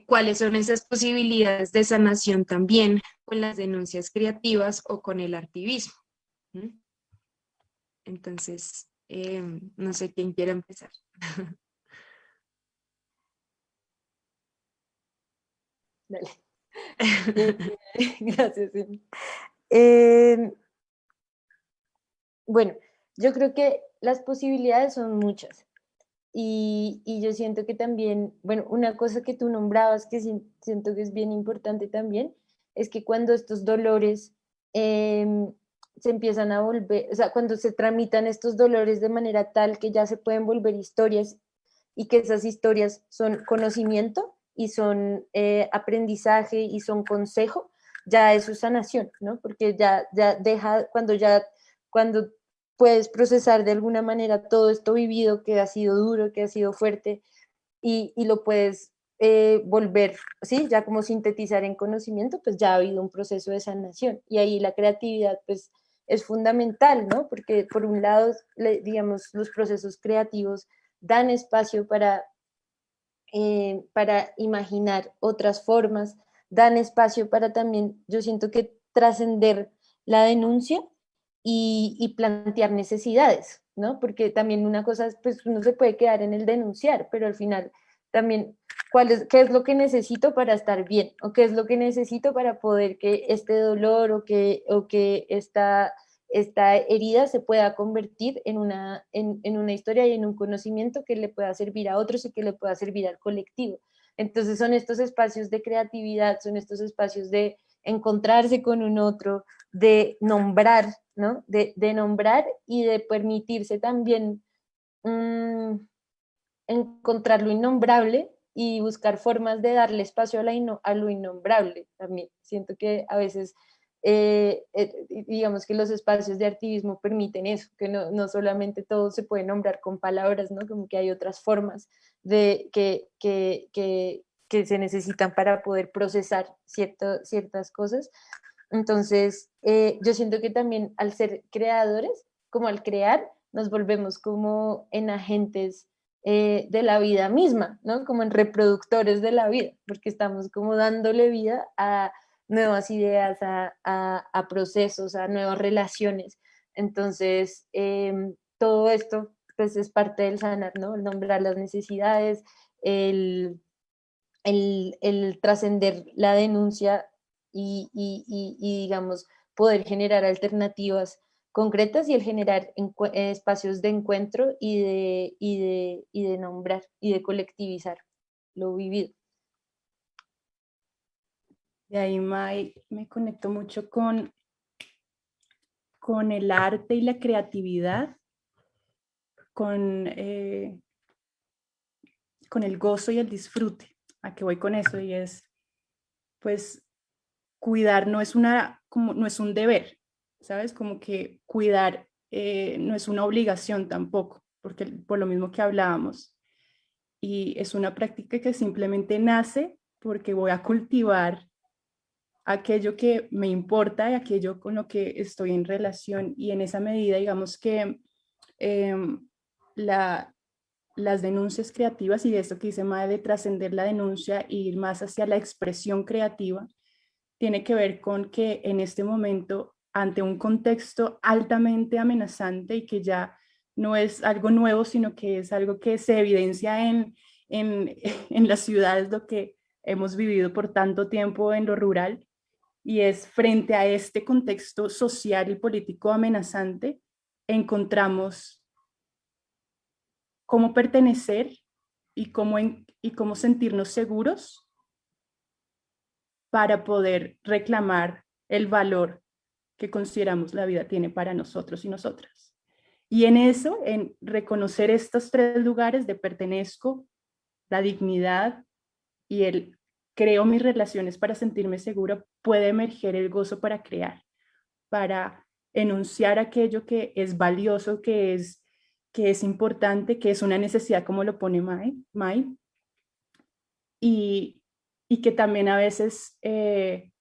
¿cuáles son esas posibilidades de sanación también con las denuncias creativas o con el activismo? ¿Mm? Entonces, no sé quién quiera empezar. Dale. Eh, Gracias. Sí. Eh, bueno, yo creo que las posibilidades son muchas. Y yo siento que también, bueno, una cosa que tú nombrabas que siento que es bien importante también, es que cuando estos dolores se empiezan a volver, o sea, cuando se tramitan estos dolores de manera tal que ya se pueden volver historias y que esas historias son conocimiento y son aprendizaje y son consejo, ya es su sanación, ¿no? Porque ya deja, cuando puedes procesar de alguna manera todo esto vivido que ha sido duro, que ha sido fuerte, y lo puedes volver, ¿sí? Ya como sintetizar en conocimiento, pues ya ha habido un proceso de sanación. Y ahí la creatividad, pues, es fundamental, ¿no? Porque por un lado, digamos, los procesos creativos dan espacio para imaginar otras formas, dan espacio para también, yo siento que trascender la denuncia y plantear necesidades, ¿no? Porque también una cosa es, pues uno se puede quedar en el denunciar, pero al final también, ¿qué es lo que necesito para estar bien? ¿O qué es lo que necesito para poder que este dolor o que esta herida se pueda convertir en una historia y en un conocimiento que le pueda servir a otros y que le pueda servir al colectivo? Entonces son estos espacios de creatividad, son estos espacios de encontrarse con un otro, de nombrar, ¿no? De nombrar y de permitirse también encontrar lo innombrable y buscar formas de darle espacio a lo innombrable también. Siento que a veces, digamos que los espacios de activismo permiten eso, que no solamente todo se puede nombrar con palabras, ¿no? Como que hay otras formas que se necesitan para poder procesar ciertas cosas. Entonces, yo siento que también al ser creadores, como al crear, nos volvemos como en agentes de la vida misma, ¿no? Como en reproductores de la vida, porque estamos como dándole vida a nuevas ideas, a procesos, a nuevas relaciones. Entonces, todo esto pues es parte del sanar, ¿no? El nombrar las necesidades, el, el trascender la denuncia y, digamos, poder generar alternativas concretas y el generar espacios de encuentro y de nombrar y de colectivizar lo vivido. De ahí me conecto mucho con el arte y la creatividad, con, con el gozo y el disfrute. ¿A qué voy con eso? Y es, pues, cuidar no es un deber, ¿sabes? Como que cuidar no es una obligación tampoco, porque por lo mismo que hablábamos, y es una práctica que simplemente nace porque voy a cultivar aquello que me importa y aquello con lo que estoy en relación, y en esa medida, digamos que eh, la, las denuncias creativas y esto que dice Mae de trascender la denuncia e ir más hacia la expresión creativa, tiene que ver con que en este momento, ante un contexto altamente amenazante y que ya no es algo nuevo, sino que es algo que se evidencia en las ciudades, lo que hemos vivido por tanto tiempo en lo rural, y es frente a este contexto social y político amenazante, encontramos cómo pertenecer y cómo sentirnos seguros para poder reclamar el valor que consideramos la vida tiene para nosotros y nosotras. Y en eso, en reconocer estos tres lugares de pertenezco, la dignidad y el creo mis relaciones para sentirme segura, puede emerger el gozo para crear, para enunciar aquello que es valioso, que es importante, que es una necesidad, como lo pone Mai, y, y que también a veces es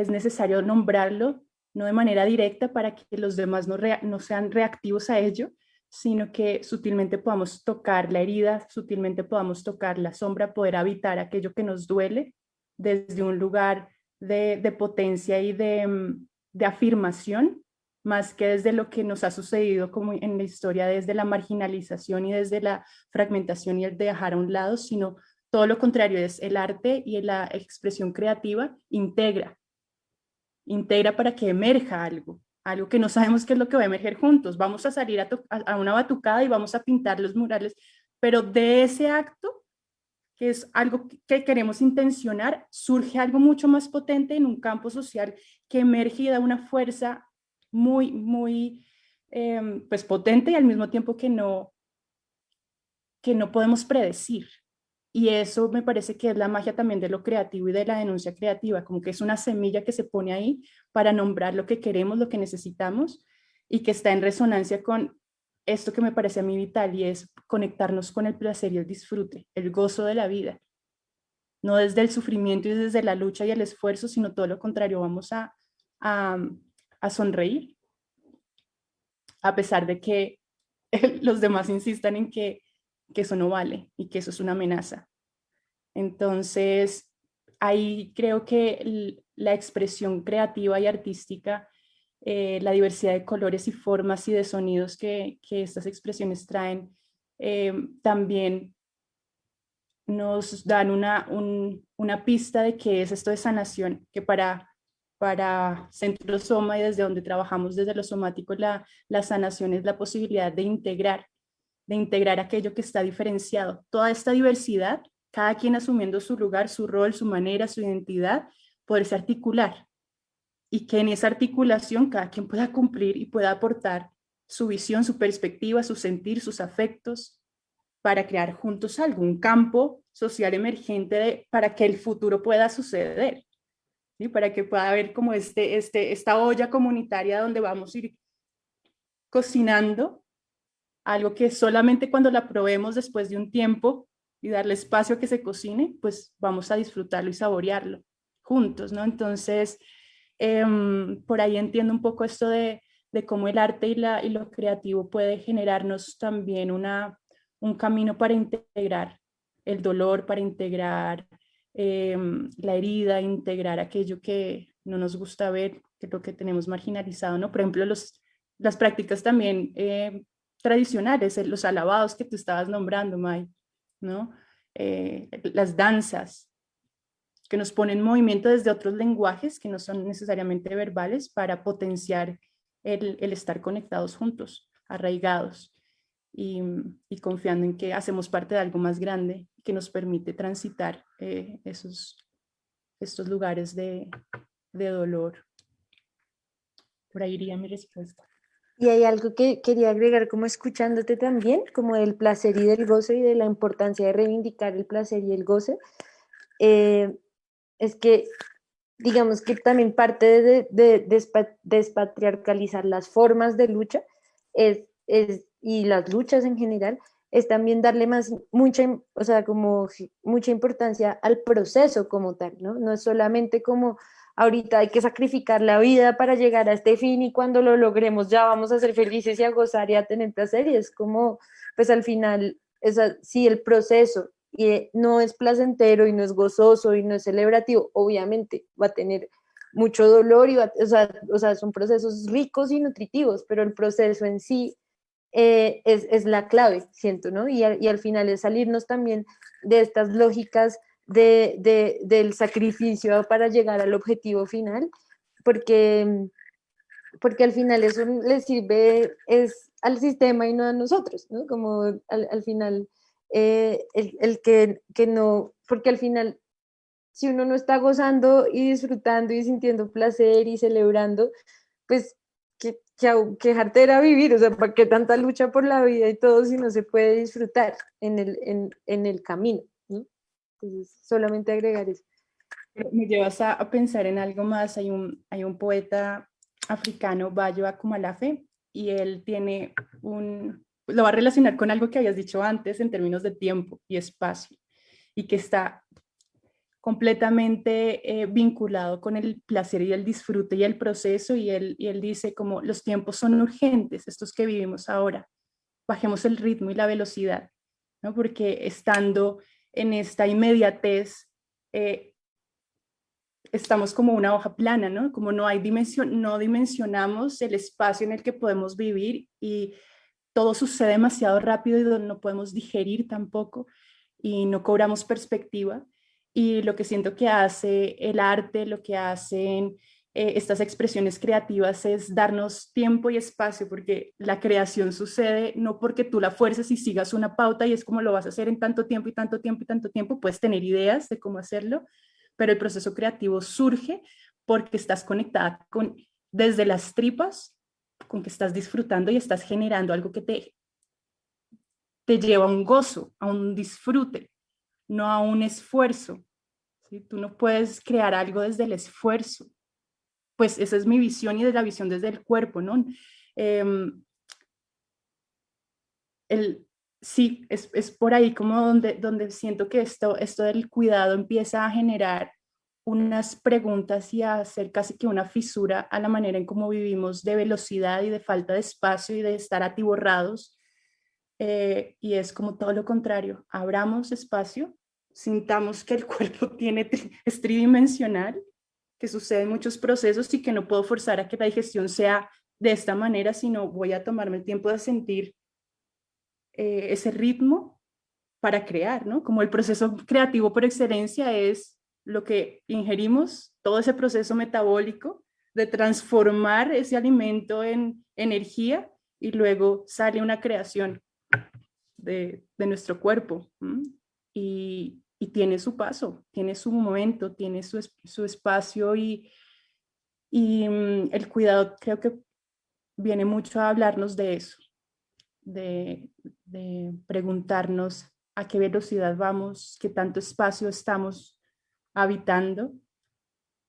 necesario nombrarlo, no de manera directa para que los demás no sean reactivos a ello, sino que sutilmente podamos tocar la herida, sutilmente podamos tocar la sombra, poder habitar aquello que nos duele desde un lugar de potencia y de afirmación, más que desde lo que nos ha sucedido como en la historia, desde la marginalización y desde la fragmentación y el de dejar a un lado, sino todo lo contrario, es el arte y la expresión creativa integra para que emerja algo que no sabemos qué es lo que va a emerger juntos. Vamos a salir a una batucada y vamos a pintar los murales, pero de ese acto, que es algo que queremos intencionar, surge algo mucho más potente en un campo social que emerge y da una fuerza muy, muy pues potente y al mismo tiempo que no podemos predecir. Y eso me parece que es la magia también de lo creativo y de la denuncia creativa, como que es una semilla que se pone ahí para nombrar lo que queremos, lo que necesitamos y que está en resonancia con esto que me parece a mí vital y es conectarnos con el placer y el disfrute, el gozo de la vida. No desde el sufrimiento y desde la lucha y el esfuerzo, sino todo lo contrario, vamos a, a sonreír, a pesar de que los demás insistan en que eso no vale y que eso es una amenaza. Entonces, ahí creo que la expresión creativa y artística, la diversidad de colores y formas y de sonidos que estas expresiones traen, también nos dan una pista de qué es esto de sanación, que para Centro Soma y desde donde trabajamos desde lo somático, la sanación es la posibilidad de integrar aquello que está diferenciado. Toda esta diversidad, cada quien asumiendo su lugar, su rol, su manera, su identidad, poderse articular y que en esa articulación cada quien pueda cumplir y pueda aportar su visión, su perspectiva, su sentir, sus afectos, para crear juntos algún campo social emergente para que el futuro pueda suceder, ¿sí? Para que pueda haber como esta olla comunitaria donde vamos a ir cocinando algo que solamente cuando la probemos después de un tiempo y darle espacio a que se cocine, pues vamos a disfrutarlo y saborearlo juntos, ¿no? Entonces, por ahí entiendo un poco esto de cómo el arte y lo creativo puede generarnos también un camino para integrar el dolor, para integrar la herida, integrar aquello que no nos gusta ver, que es lo que tenemos marginalizado, ¿no? Por ejemplo, las prácticas también tradicionales, los alabados que tú estabas nombrando, May, ¿no? Las danzas que nos ponen en movimiento desde otros lenguajes que no son necesariamente verbales para potenciar el estar conectados juntos, arraigados y confiando en que hacemos parte de algo más grande que nos permite transitar estos lugares de dolor. Por ahí iría mi respuesta. Y hay algo que quería agregar como escuchándote también, como del placer y del goce y de la importancia de reivindicar el placer y el goce. Es que digamos que también parte de despatriarcalizar las formas de lucha y las luchas en general es también darle o sea, como mucha importancia al proceso como tal, ¿no? No es solamente como ahorita hay que sacrificar la vida para llegar a este fin y cuando lo logremos ya vamos a ser felices y a gozar y a tener placer y es como, pues al final, sí, el proceso y no es placentero y no es gozoso y no es celebrativo, obviamente va a tener mucho dolor y o sea, son procesos ricos y nutritivos, pero el proceso en sí es la clave, siento, ¿no? Y al final es salirnos también de estas lógicas del sacrificio para llegar al objetivo final, porque, porque al final eso le sirve es al sistema y no a nosotros, ¿no? Como al final, que no, porque al final, si uno no está gozando y disfrutando y sintiendo placer y celebrando, pues qué jartera vivir, o sea, ¿para qué tanta lucha por la vida y todo si no se puede disfrutar en el camino, ¿no? Entonces, solamente agregar eso. Me llevas a pensar en algo más. Hay un poeta africano, Bayo Akumalafe, y él tiene lo va a relacionar con algo que habías dicho antes en términos de tiempo y espacio, y que está completamente vinculado con el placer y el disfrute y el proceso, y él dice como los tiempos son urgentes, estos que vivimos ahora, bajemos el ritmo y la velocidad, ¿no? Porque estando en esta inmediatez, estamos como una hoja plana, ¿no? Como no hay dimensión, no dimensionamos el espacio en el que podemos vivir, y todo sucede demasiado rápido y no podemos digerir tampoco, y no cobramos perspectiva. Y lo que siento que hace el arte, lo que hacen estas expresiones creativas, es darnos tiempo y espacio, porque la creación sucede no porque tú la fuerces y sigas una pauta y es como lo vas a hacer en tanto tiempo y tanto tiempo y tanto tiempo. Puedes tener ideas de cómo hacerlo, pero el proceso creativo surge porque estás conectada desde las tripas, con que estás disfrutando y estás generando algo que te lleva a un gozo, a un disfrute, no a un esfuerzo. ¿Sí? Tú no puedes crear algo desde el esfuerzo. Pues esa es mi visión, y de la visión desde el cuerpo, ¿no? Eh, sí, es por ahí como donde siento que esto del cuidado empieza a generar unas preguntas y a hacer casi que una fisura a la manera en cómo vivimos, de velocidad y de falta de espacio y de estar atiborrados. Y es como todo lo contrario: abramos espacio, sintamos que el cuerpo es tridimensional, que suceden muchos procesos y que no puedo forzar a que la digestión sea de esta manera, sino voy a tomarme el tiempo de sentir ese ritmo para crear, ¿no? Como el proceso creativo por excelencia es lo que ingerimos, todo ese proceso metabólico de transformar ese alimento en energía, y luego sale una creación de nuestro cuerpo. Y tiene su paso, tiene su momento, tiene su espacio, y el cuidado creo que viene mucho a hablarnos de eso, de preguntarnos a qué velocidad vamos, qué tanto espacio estamos habitando,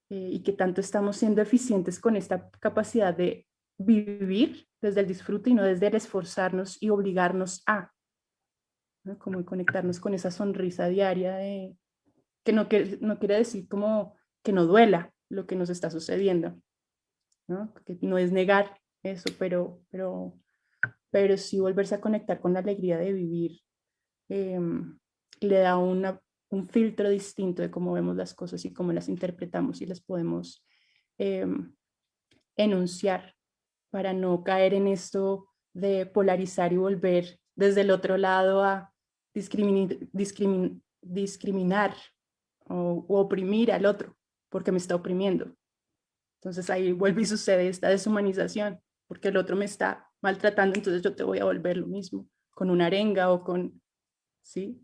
y qué tanto estamos siendo eficientes con esta capacidad de vivir desde el disfrute y no desde el esforzarnos y obligarnos a, ¿no? Como conectarnos con esa sonrisa diaria que no quiere decir como que no duela lo que nos está sucediendo, ¿no? Que no es negar eso, pero sí volverse a conectar con la alegría de vivir. eh, Le da un filtro distinto de cómo vemos las cosas y cómo las interpretamos y las podemos eh, enunciar, para no caer en esto de polarizar y volver desde el otro lado a discriminar o oprimir al otro porque me está oprimiendo. Entonces ahí vuelve y sucede esta deshumanización, porque el otro me está maltratando, entonces yo te voy a volver lo mismo, con una arenga o con, ¿sí?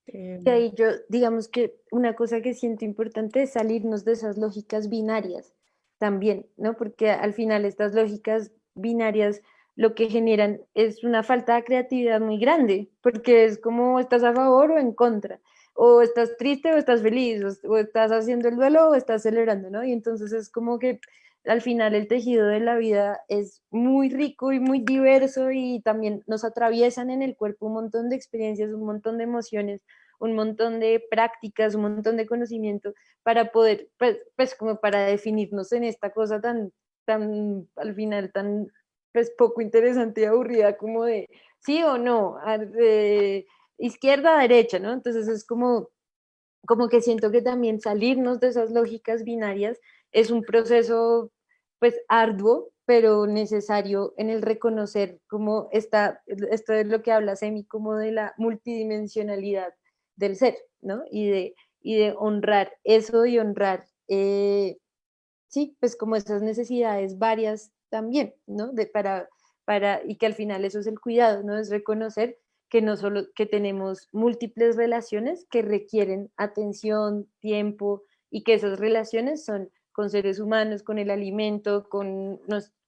Y ahí yo, digamos que una cosa que siento importante es salirnos de esas lógicas binarias también, ¿no? Porque al final estas lógicas binarias lo que generan es una falta de creatividad muy grande, porque es como estás a favor o en contra, o estás triste o estás feliz, o estás haciendo el duelo o estás celebrando, ¿no? Y entonces es como que al final el tejido de la vida es muy rico y muy diverso, y también nos atraviesan en el cuerpo un montón de experiencias, un montón de emociones, un montón de prácticas, un montón de conocimiento para poder, pues como para definirnos en esta cosa tan, al final, tan, pues poco interesante y aburrida como de sí o no, de izquierda a derecha, ¿no? Entonces es como que siento que también salirnos de esas lógicas binarias es un proceso pues arduo, pero necesario en el reconocer cómo está, esto es lo que habla Semi, como de la multidimensionalidad del ser, ¿no? Y de honrar eso y honrar, sí, pues como esas necesidades varias también, ¿no? Y que al final eso es el cuidado, ¿no? Es reconocer que no solo que tenemos múltiples relaciones que requieren atención, tiempo, y que esas relaciones son con seres humanos, con el alimento, con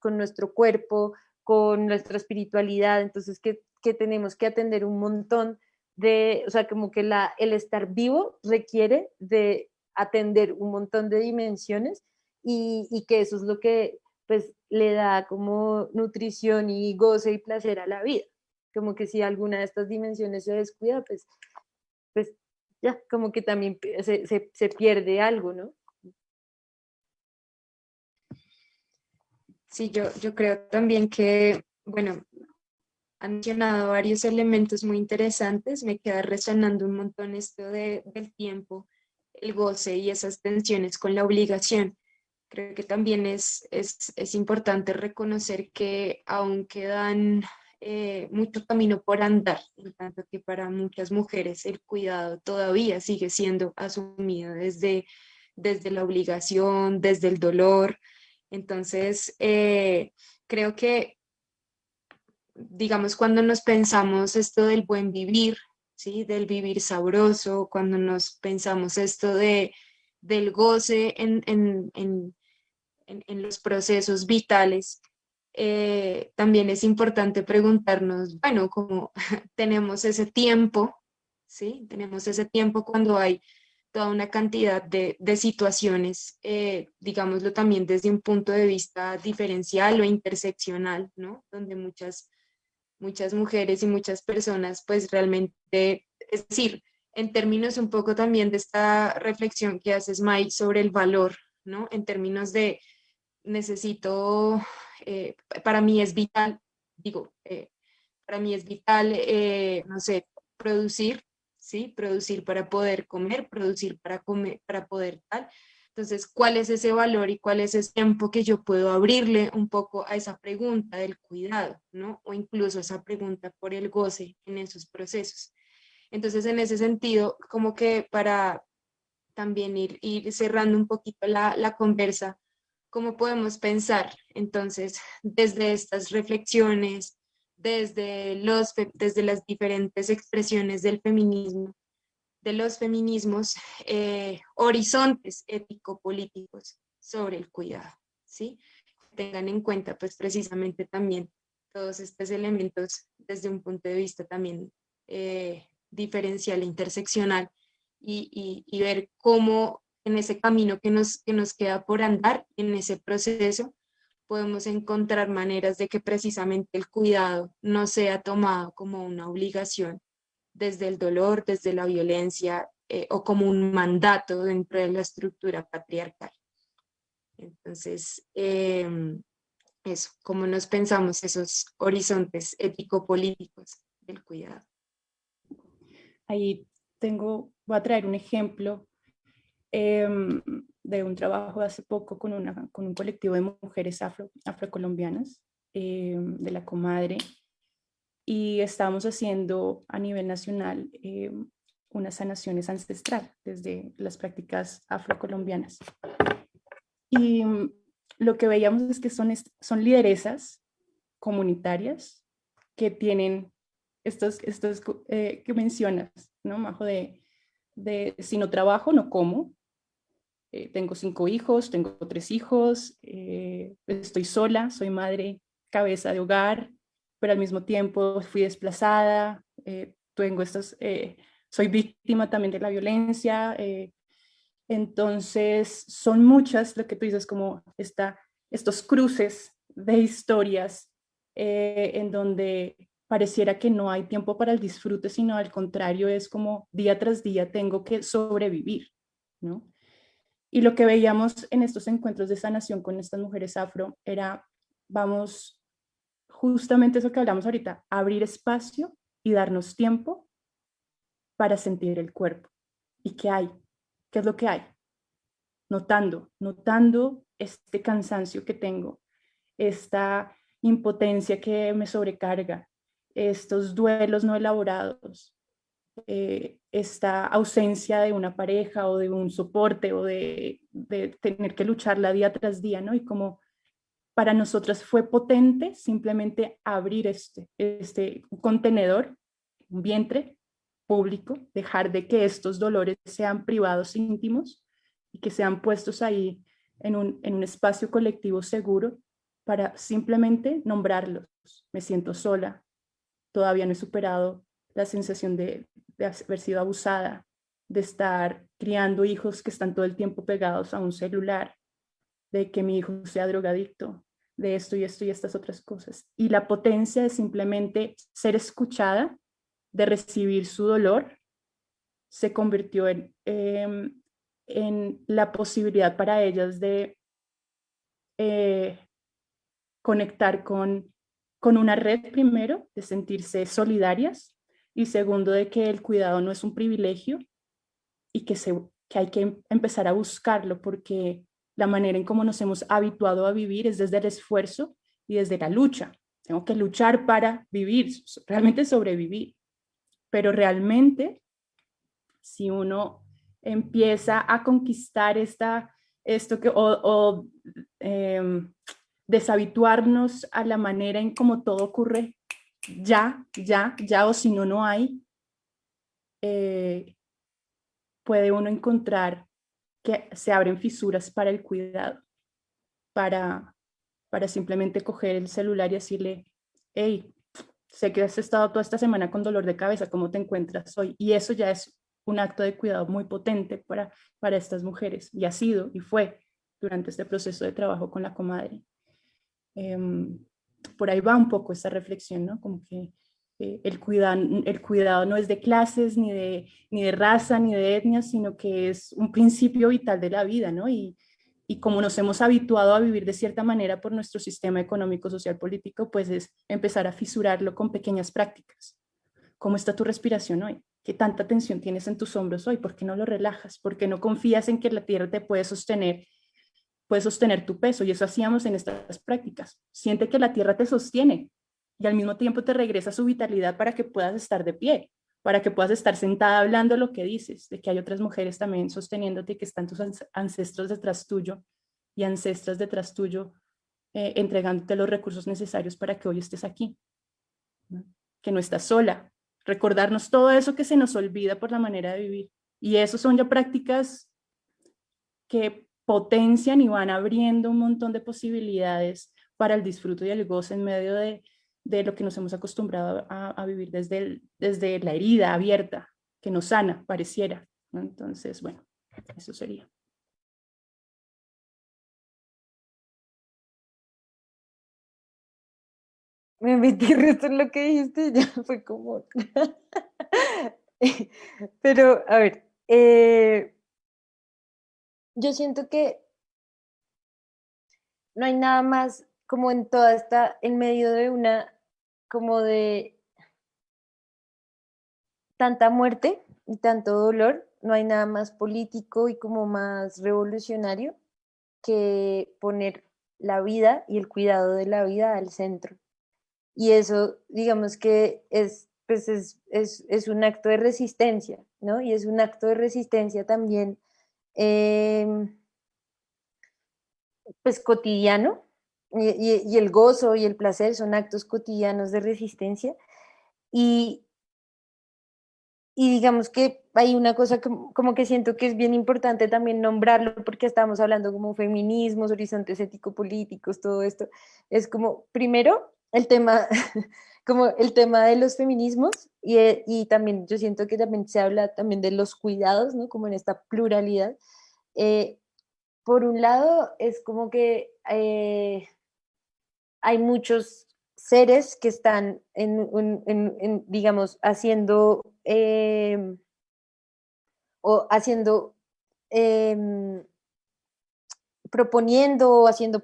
nuestro cuerpo, con nuestra espiritualidad, entonces que tenemos que atender un montón o sea, como que el estar vivo requiere de atender un montón de dimensiones y que eso es lo que pues le da como nutrición y goce y placer a la vida. Como que si alguna de estas dimensiones se descuida, pues ya, como que también se pierde algo, ¿no? Sí, yo creo también que, bueno, han mencionado varios elementos muy interesantes. Me queda resonando un montón esto del tiempo, el goce y esas tensiones con la obligación. Creo que también es importante reconocer que aún quedan mucho camino por andar, en tanto que para muchas mujeres el cuidado todavía sigue siendo asumido desde la obligación, desde el dolor. Entonces, creo que digamos, cuando nos pensamos esto del buen vivir, ¿sí? Del vivir sabroso, cuando nos pensamos esto del goce en los procesos vitales, también es importante preguntarnos, bueno, como tenemos ese tiempo, ¿sí? Tenemos ese tiempo cuando hay toda una cantidad de situaciones, digámoslo también desde un punto de vista diferencial o interseccional, ¿no? Donde muchas mujeres y muchas personas, pues realmente, es decir, en términos un poco también de esta reflexión que haces, Mai, sobre el valor, ¿no? En términos de necesito, para mí es vital, digo, para mí es vital, no sé, producir, ¿sí? Producir para poder comer, producir para comer, para poder tal. Entonces, ¿cuál es ese valor y cuál es ese tiempo que yo puedo abrirle un poco a esa pregunta del cuidado, ¿no? O incluso esa pregunta por el goce en esos procesos. Entonces, en ese sentido, como que para también ir cerrando un poquito la conversa, ¿cómo podemos pensar entonces desde estas reflexiones, desde las diferentes expresiones del feminismo, de los feminismos, horizontes ético-políticos sobre el cuidado, ¿sí? Tengan en cuenta pues precisamente también todos estos elementos desde un punto de vista también diferencial e interseccional y ver cómo en ese camino que nos queda por andar, en ese proceso, podemos encontrar maneras de que precisamente el cuidado no sea tomado como una obligación desde el dolor, desde la violencia o como un mandato dentro de la estructura patriarcal. Entonces, eso, cómo nos pensamos esos horizontes ético-políticos del cuidado. Ahí voy a traer un ejemplo de un trabajo de hace poco con un colectivo de mujeres afrocolombianas de la Comadre, y estamos haciendo a nivel nacional unas sanaciones ancestrales desde las prácticas afrocolombianas. Y lo que veíamos es que son lideresas comunitarias que tienen estos que mencionas, ¿no, Majo? De si no trabajo, no como. Tengo 5 hijos, tengo 3 hijos, estoy sola, soy madre, cabeza de hogar, pero al mismo tiempo fui desplazada, soy víctima también de la violencia. Entonces, son muchas, lo que tú dices, como estos cruces de historias en donde pareciera que no hay tiempo para el disfrute, sino al contrario, es como día tras día tengo que sobrevivir, ¿no? Y lo que veíamos en estos encuentros de sanación con estas mujeres afro era, vamos, justamente eso que hablamos ahorita, abrir espacio y darnos tiempo para sentir el cuerpo. ¿Y qué hay? ¿Qué es lo que hay? Notando este cansancio que tengo, esta impotencia que me sobrecarga, estos duelos no elaborados, esta ausencia de una pareja o de un soporte o de tener que lucharla día tras día, ¿no? Y como para nosotras fue potente simplemente abrir este contenedor, un vientre público, dejar de que estos dolores sean privados íntimos y que sean puestos ahí en un espacio colectivo seguro para simplemente nombrarlos. Me siento sola, todavía no he superado la sensación de haber sido abusada, de estar criando hijos que están todo el tiempo pegados a un celular, de que mi hijo sea drogadicto, de esto y esto y estas otras cosas. Y la potencia de simplemente ser escuchada, de recibir su dolor, se convirtió en la posibilidad para ellas de eh, conectar con una red primero, de sentirse solidarias, y segundo, de que el cuidado no es un privilegio y que hay que empezar a buscarlo, porque la manera en cómo nos hemos habituado a vivir es desde el esfuerzo y desde la lucha. Tengo que luchar para vivir, realmente sobrevivir, pero realmente si uno empieza a conquistar esto que, o deshabituarnos a la manera en cómo todo ocurre ya, o si no, no hay, puede uno encontrar que se abren fisuras para el cuidado, para, para simplemente coger el celular y decirle, hey, sé que has estado toda esta semana con dolor de cabeza, ¿cómo te encuentras hoy? Y eso ya es un acto de cuidado muy potente para estas mujeres, y ha sido y fue durante este proceso de trabajo con la comadre. Por ahí va un poco esta reflexión, ¿no? Como que el cuidado no es de clases, ni de raza, ni de etnia, sino que es un principio vital de la vida, ¿no? Y como nos hemos habituado a vivir de cierta manera por nuestro sistema económico, social, político, pues es empezar a fisurarlo con pequeñas prácticas. ¿Cómo está tu respiración hoy? ¿Qué tanta tensión tienes en tus hombros hoy? ¿Por qué no lo relajas? ¿Por qué no confías en que la tierra te puedes sostener tu peso? Y eso hacíamos en estas prácticas. Siente que la tierra te sostiene y al mismo tiempo te regresa su vitalidad para que puedas estar de pie, para que puedas estar sentada hablando lo que dices, de que hay otras mujeres también sosteniéndote, que están tus ancestros detrás tuyo y ancestras detrás tuyo, entregándote los recursos necesarios para que hoy estés aquí, ¿no? Que no estás sola. Recordarnos todo eso que se nos olvida por la manera de vivir. Y eso son ya prácticas que potencian y van abriendo un montón de posibilidades para el disfrute y el goce en medio de lo que nos hemos acostumbrado a vivir desde la herida abierta, que nos sana, pareciera, ¿no? Entonces, bueno, eso sería. Me metí resto en lo que dijiste y ya fue como... Pero, a ver, yo siento que no hay nada más como en toda esta, en medio de una, como de tanta muerte y tanto dolor, no hay nada más político y como más revolucionario que poner la vida y el cuidado de la vida al centro. Y eso, digamos que es, pues es un acto de resistencia, ¿no? Y es un acto de resistencia también, pues cotidiano, y el gozo y el placer son actos cotidianos de resistencia. Y, y digamos que hay una cosa como que siento que es bien importante también nombrarlo, porque estamos hablando como feminismos, horizontes ético-políticos, todo esto. Es como, primero, el tema, como el tema de los feminismos, y también yo siento que también se habla también de los cuidados, ¿no? Como en esta pluralidad. Eh, por un lado, es como que hay muchos seres que están digamos, haciendo o haciendo, em, proponiendo o haciendo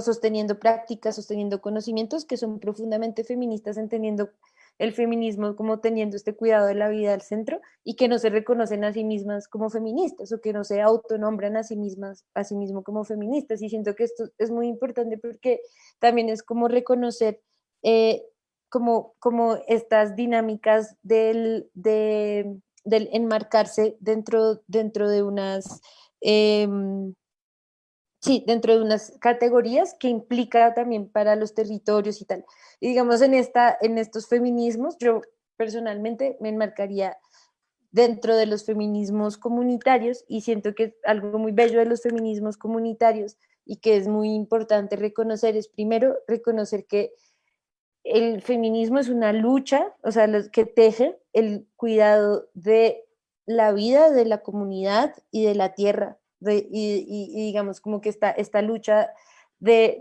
sosteniendo prácticas, sosteniendo conocimientos que son profundamente feministas, entendiendo el feminismo como teniendo este cuidado de la vida al centro y que no se reconocen a sí mismas como feministas o que no se autonombran a sí mismas, a sí mismo como feministas. Y siento que esto es muy importante porque también es como reconocer eh, como estas dinámicas del enmarcarse dentro de unas... sí, dentro de unas categorías que implica también para los territorios y tal. Y digamos, en estos feminismos, yo personalmente me enmarcaría dentro de los feminismos comunitarios y siento que algo muy bello de los feminismos comunitarios y que es muy importante reconocer es primero reconocer que el feminismo es una lucha, o sea, que teje el cuidado de la vida, de la comunidad y de la tierra. Y digamos como que esta lucha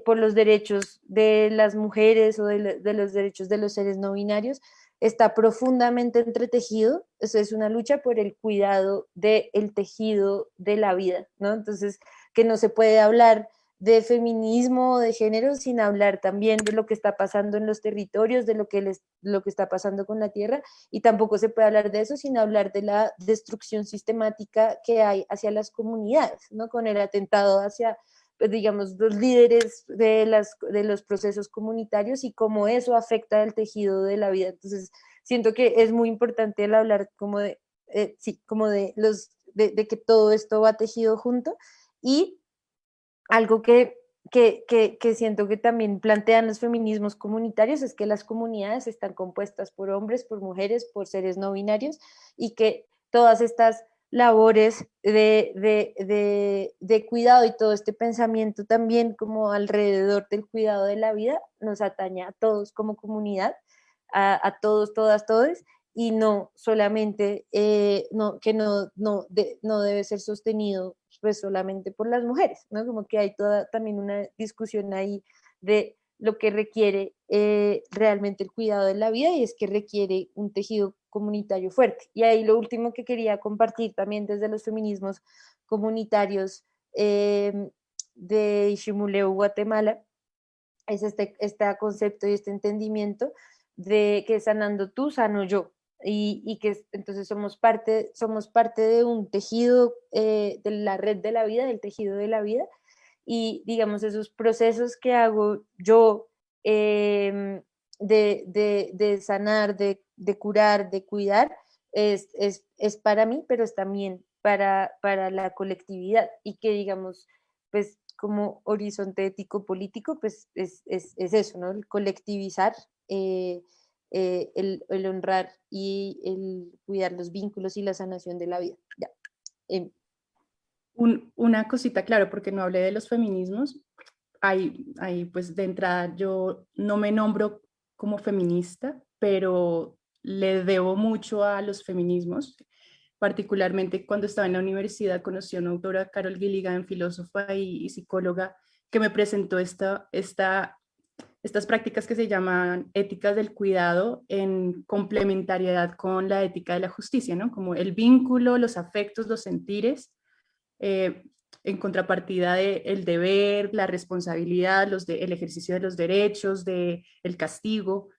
por los derechos de las mujeres o de los derechos de los seres no binarios está profundamente entretejido. Eso es una lucha por el cuidado del tejido de la vida, ¿no? Entonces, que no se puede hablar de feminismo, de género, sin hablar también de lo que está pasando en los territorios, de lo que está pasando con la tierra, y tampoco se puede hablar de eso sin hablar de la destrucción sistemática que hay hacia las comunidades, ¿no? Con el atentado hacia, pues, digamos, los líderes de los procesos comunitarios y cómo eso afecta el tejido de la vida. Entonces, siento que es muy importante el hablar como de, sí, como de que todo esto va tejido junto. Y algo que siento que también plantean los feminismos comunitarios es que las comunidades están compuestas por hombres, por mujeres, por seres no binarios, y que todas estas labores de cuidado y todo este pensamiento también como alrededor del cuidado de la vida nos atañe a todos como comunidad, a todos, todas, todos, y no solamente, que no debe ser sostenido pues solamente por las mujeres, ¿no? Como que hay toda también una discusión ahí de lo que requiere realmente el cuidado de la vida, y es que requiere un tejido comunitario fuerte. Y ahí lo último que quería compartir también desde los feminismos comunitarios de Ishimuleu, Guatemala, es este concepto y este entendimiento de que sanando tú, sano yo. Y que entonces somos parte de un tejido, de la red de la vida, del tejido de la vida, y digamos esos procesos que hago yo, de sanar, de curar, de cuidar, es para mí, pero es también para la colectividad, y que digamos, pues como horizonte ético político, pues es eso, ¿no? El colectivizar, el honrar y el cuidar los vínculos y la sanación de la vida. Ya. Una cosita, claro, porque no hablé de los feminismos. Hay, pues de entrada yo no me nombro como feminista, pero le debo mucho a los feminismos. Particularmente cuando estaba en la universidad conocí a una autora, Carol Gilligan, filósofa y psicóloga, que me presentó estas prácticas que se llaman éticas del cuidado en complementariedad con la ética de la justicia, ¿no? Como el vínculo, los afectos, los sentires, eh, en contrapartida de el deber, la responsabilidad, el ejercicio de los derechos, el castigo.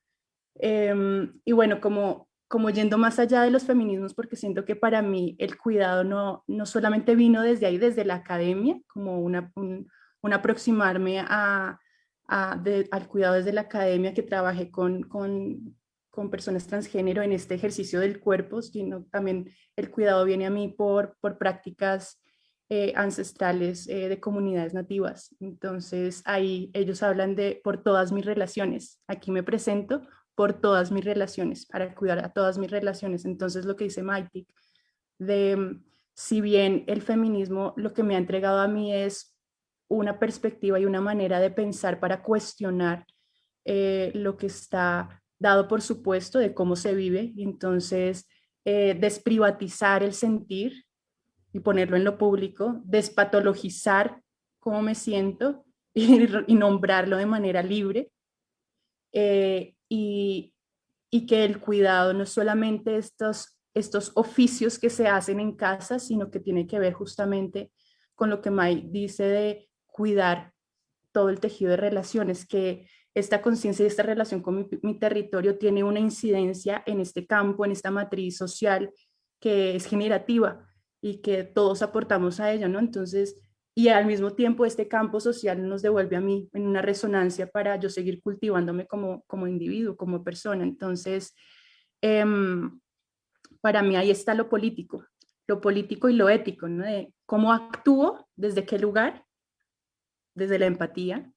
Y bueno, como yendo más allá de los feminismos, porque siento que para mí el cuidado no solamente vino desde ahí, desde la academia, como un aproximarme al cuidado desde la academia, que trabajé con personas transgénero en este ejercicio del cuerpo, sino también el cuidado viene a mí por prácticas ancestrales de comunidades nativas. Entonces ahí ellos hablan de por todas mis relaciones. Aquí me presento por todas mis relaciones, para cuidar a todas mis relaciones. Entonces lo que dice Maitik, si bien el feminismo lo que me ha entregado a mí es una perspectiva y una manera de pensar para cuestionar lo que está dado por supuesto de cómo se vive, y entonces desprivatizar el sentir y ponerlo en lo público, despatologizar cómo me siento y nombrarlo de manera libre, y que el cuidado no es solamente estos oficios que se hacen en casa, sino que tiene que ver justamente con lo que May dice de cuidar todo el tejido de relaciones, que esta conciencia y esta relación con mi territorio tiene una incidencia en este campo, en esta matriz social que es generativa y que todos aportamos a ella, ¿no? Entonces, y al mismo tiempo este campo social nos devuelve a mí en una resonancia para yo seguir cultivándome como individuo, como persona. Entonces, eh, para mí ahí está lo político y lo ético, ¿no? De cómo actúo, desde qué lugar, desde la empatía,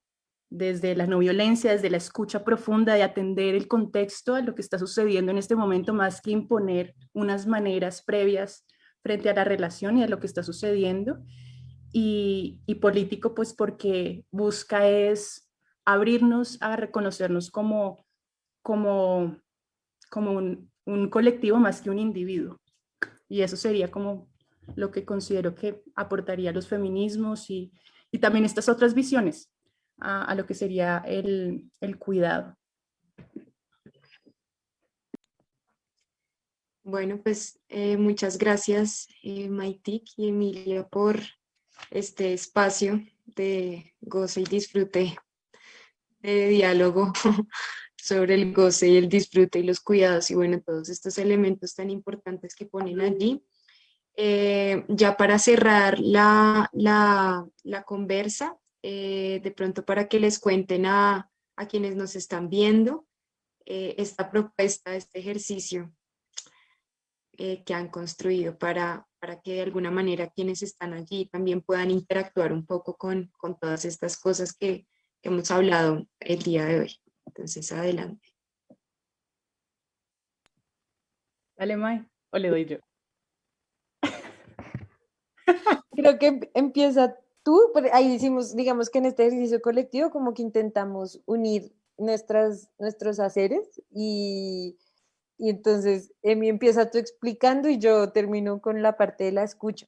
desde la no violencia, desde la escucha profunda de atender el contexto a lo que está sucediendo en este momento, más que imponer unas maneras previas frente a la relación y a lo que está sucediendo. Y político, pues porque busca es abrirnos a reconocernos como como un colectivo más que un individuo. Y eso sería como lo que considero que aportaría los feminismos y también estas otras visiones a lo que sería el cuidado. Bueno, pues muchas gracias, Maitik y Emilia, por este espacio de goce y disfrute, de diálogo sobre el goce y el disfrute y los cuidados y bueno, todos estos elementos tan importantes que ponen allí. Ya para cerrar la conversa, de pronto para que les cuenten a quienes nos están viendo esta propuesta, este ejercicio que han construido para que de alguna manera quienes están allí también puedan interactuar un poco con todas estas cosas que hemos hablado el día de hoy. Entonces, adelante. Dale, May, o le doy yo. Creo que empieza tú, ahí hicimos, digamos que en este ejercicio colectivo como que intentamos unir nuestros haceres y entonces Emi empieza tú explicando y yo termino con la parte de la escucha.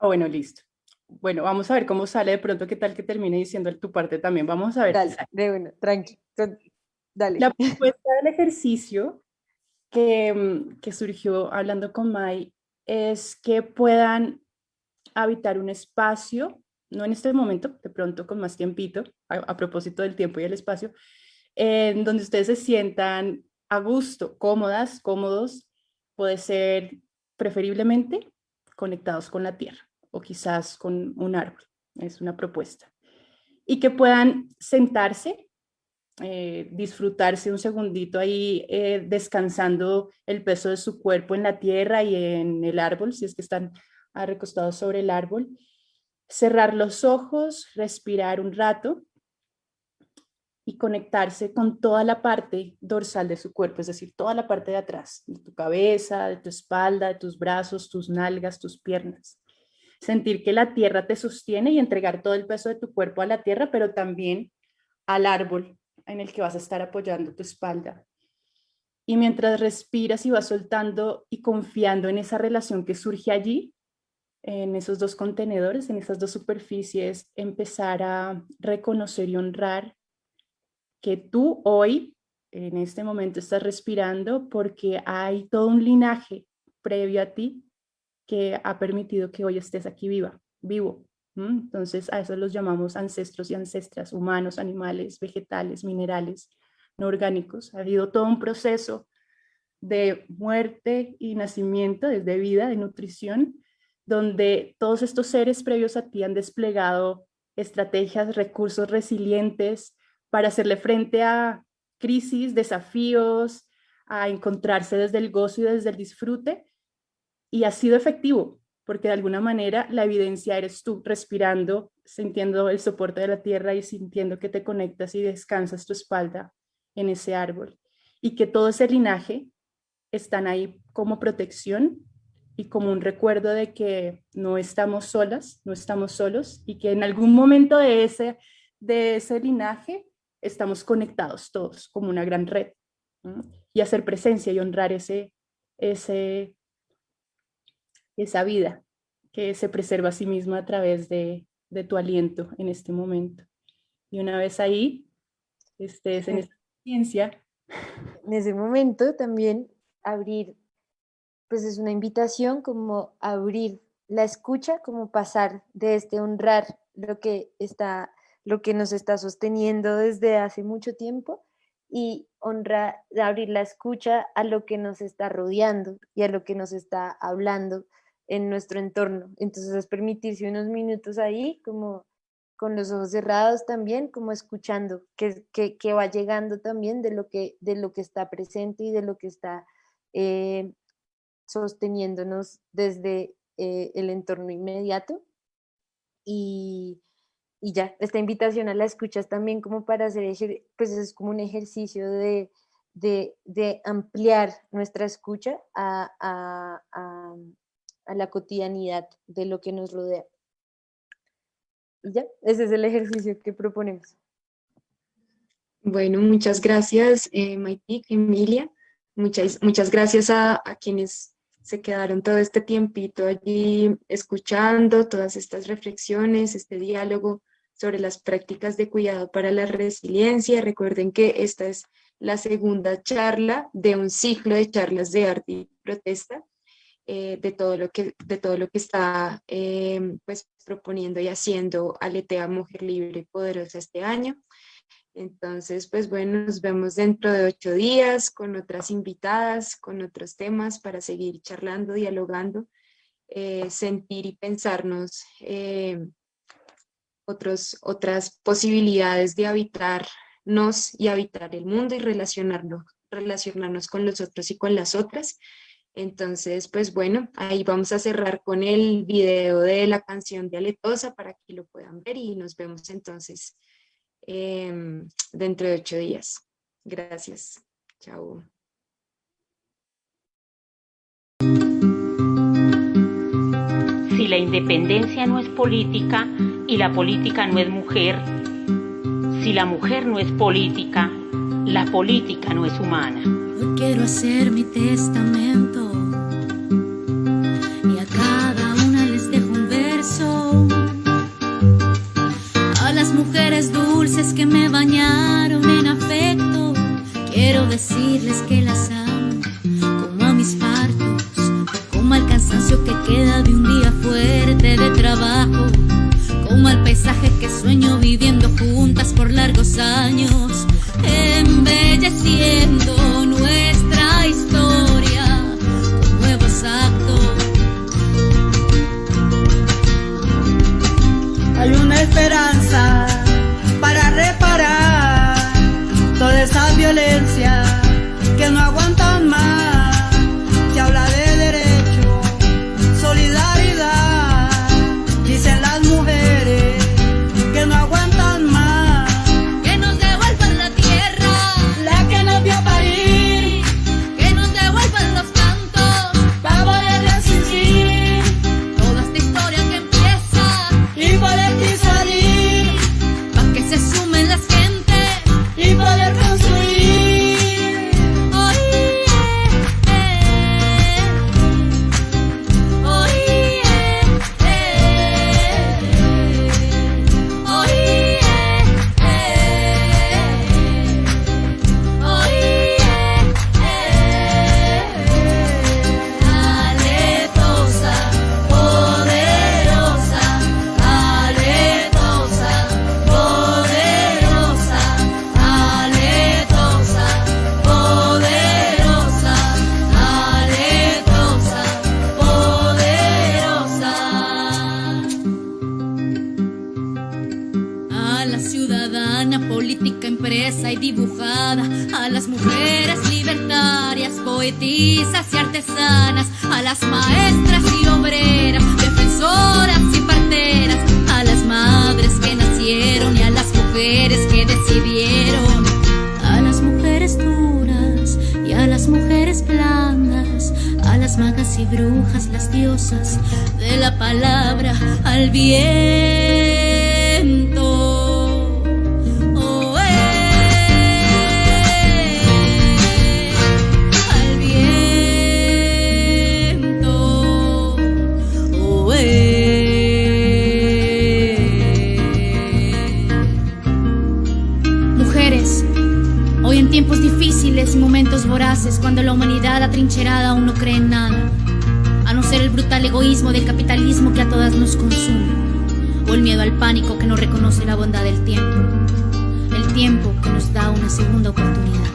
Bueno, listo. Bueno, vamos a ver cómo sale de pronto, qué tal que termine diciendo tu parte también. Vamos a ver qué Dale, sale. de una, tranqui, dale. La propuesta del ejercicio que surgió hablando con Mai es que puedan habitar un espacio, no en este momento, de pronto con más tiempito, a propósito del tiempo y el espacio, en donde ustedes se sientan a gusto, cómodas, cómodos, puede ser preferiblemente conectados con la tierra o quizás con un árbol, es una propuesta. Y que puedan sentarse, disfrutarse un segundito ahí, descansando el peso de su cuerpo en la tierra y en el árbol, si es que están recostados sobre el árbol. Cerrar los ojos, respirar un rato y conectarse con toda la parte dorsal de su cuerpo, es decir, toda la parte de atrás, de tu cabeza, de tu espalda, de tus brazos, tus nalgas, tus piernas. Sentir que la tierra te sostiene y entregar todo el peso de tu cuerpo a la tierra, pero también al árbol en el que vas a estar apoyando tu espalda. Y mientras respiras y vas soltando y confiando en esa relación que surge allí, en esos dos contenedores, en esas dos superficies, empezar a reconocer y honrar que tú hoy, en este momento, estás respirando porque hay todo un linaje previo a ti que ha permitido que hoy estés aquí vivo. Entonces, a eso los llamamos ancestros y ancestras, humanos, animales, vegetales, minerales, no orgánicos. Ha habido todo un proceso de muerte y nacimiento, desde vida, de nutrición, donde todos estos seres previos a ti han desplegado estrategias, recursos resilientes para hacerle frente a crisis, desafíos, a encontrarse desde el gozo y desde el disfrute, y ha sido efectivo, porque de alguna manera la evidencia eres tú, respirando, sintiendo el soporte de la tierra y sintiendo que te conectas y descansas tu espalda en ese árbol. Y que todo ese linaje están ahí como protección y como un recuerdo de que no estamos solas, no estamos solos y que en algún momento de ese linaje estamos conectados todos como una gran red, ¿no? Y hacer presencia y honrar esa vida que se preserva a sí misma a través de tu aliento en este momento. Y una vez ahí, estés en esta experiencia. En ese momento también abrir, pues es una invitación como abrir la escucha, como pasar de este honrar lo que nos está sosteniendo desde hace mucho tiempo y honrar, abrir la escucha a lo que nos está rodeando y a lo que nos está hablando en nuestro entorno. Entonces es permitirse unos minutos ahí como con los ojos cerrados también, como escuchando, que va llegando también de lo que está presente y de lo que está sosteniéndonos desde el entorno inmediato. Y, y ya, esta invitación a la escucha es también como para hacer, pues es como un ejercicio de ampliar nuestra escucha a la cotidianidad de lo que nos rodea. Y ya, ese es el ejercicio que proponemos. Bueno, muchas gracias, Maitik, Emilia. Muchas gracias a quienes se quedaron todo este tiempito allí escuchando todas estas reflexiones, este diálogo sobre las prácticas de cuidado para la resiliencia. Recuerden que esta es la segunda charla de un ciclo de charlas de arte y protesta, de todo lo que está pues, proponiendo y haciendo Aletea Mujer Libre y Poderosa este año. Entonces, pues bueno, nos vemos dentro de 8 días con otras invitadas, con otros temas para seguir charlando, dialogando, sentir y pensarnos otras posibilidades de habitarnos y habitar el mundo y relacionarnos con los otros y con las otras. Entonces, pues bueno, ahí vamos a cerrar con el video de la canción de Aletosa para que lo puedan ver y nos vemos entonces dentro de 8 días. Gracias. Chao. Si la independencia no es política y la política no es mujer, si la mujer no es política, la política no es humana. Hoy quiero hacer mi testamento y a cada una les dejo un verso. A las mujeres dulces que me bañaron en afecto, quiero decirles que las amo, como a mis partos, como al cansancio que queda de un día fuerte de trabajo, como al paisaje que sueño viviendo juntas por largos años, embelleciendo nuestra historia con nuevos actos. Hay una esperanza para reparar toda esa violencia que no aguantan más. Se habla de derecho, solidaridad, dicen las mujeres que no aguantan más. Que nos devuelvan la tierra, La que nos vio parir, que nos devuelvan los cantos, para poder resistir toda esta historia que empieza, y poder disuadir pa' que se sumen las gentes. y poder construir. Aletosa, poderosa, aletosa, poderosa, aletosa, poderosa, aletosa, poderosa. A la ciudadana política impresa y dibujada, a las mujeres libertarias, poetisas y artesanas, a las maestras y obreras, defensoras y parteras, a las madres que nacieron y a las mujeres que decidieron, a las mujeres duras y a las mujeres blandas, a las magas y brujas, las diosas de la palabra, al viento. Oh, al viento. Oh, Mujeres, hoy en tiempos difíciles y momentos voraces, cuando la humanidad atrincherada aún no cree en nada, a no ser el brutal egoísmo del capitalismo que a todas nos consume, o el miedo al pánico que no reconoce la bondad del tiempo, el tiempo que nos da una segunda oportunidad.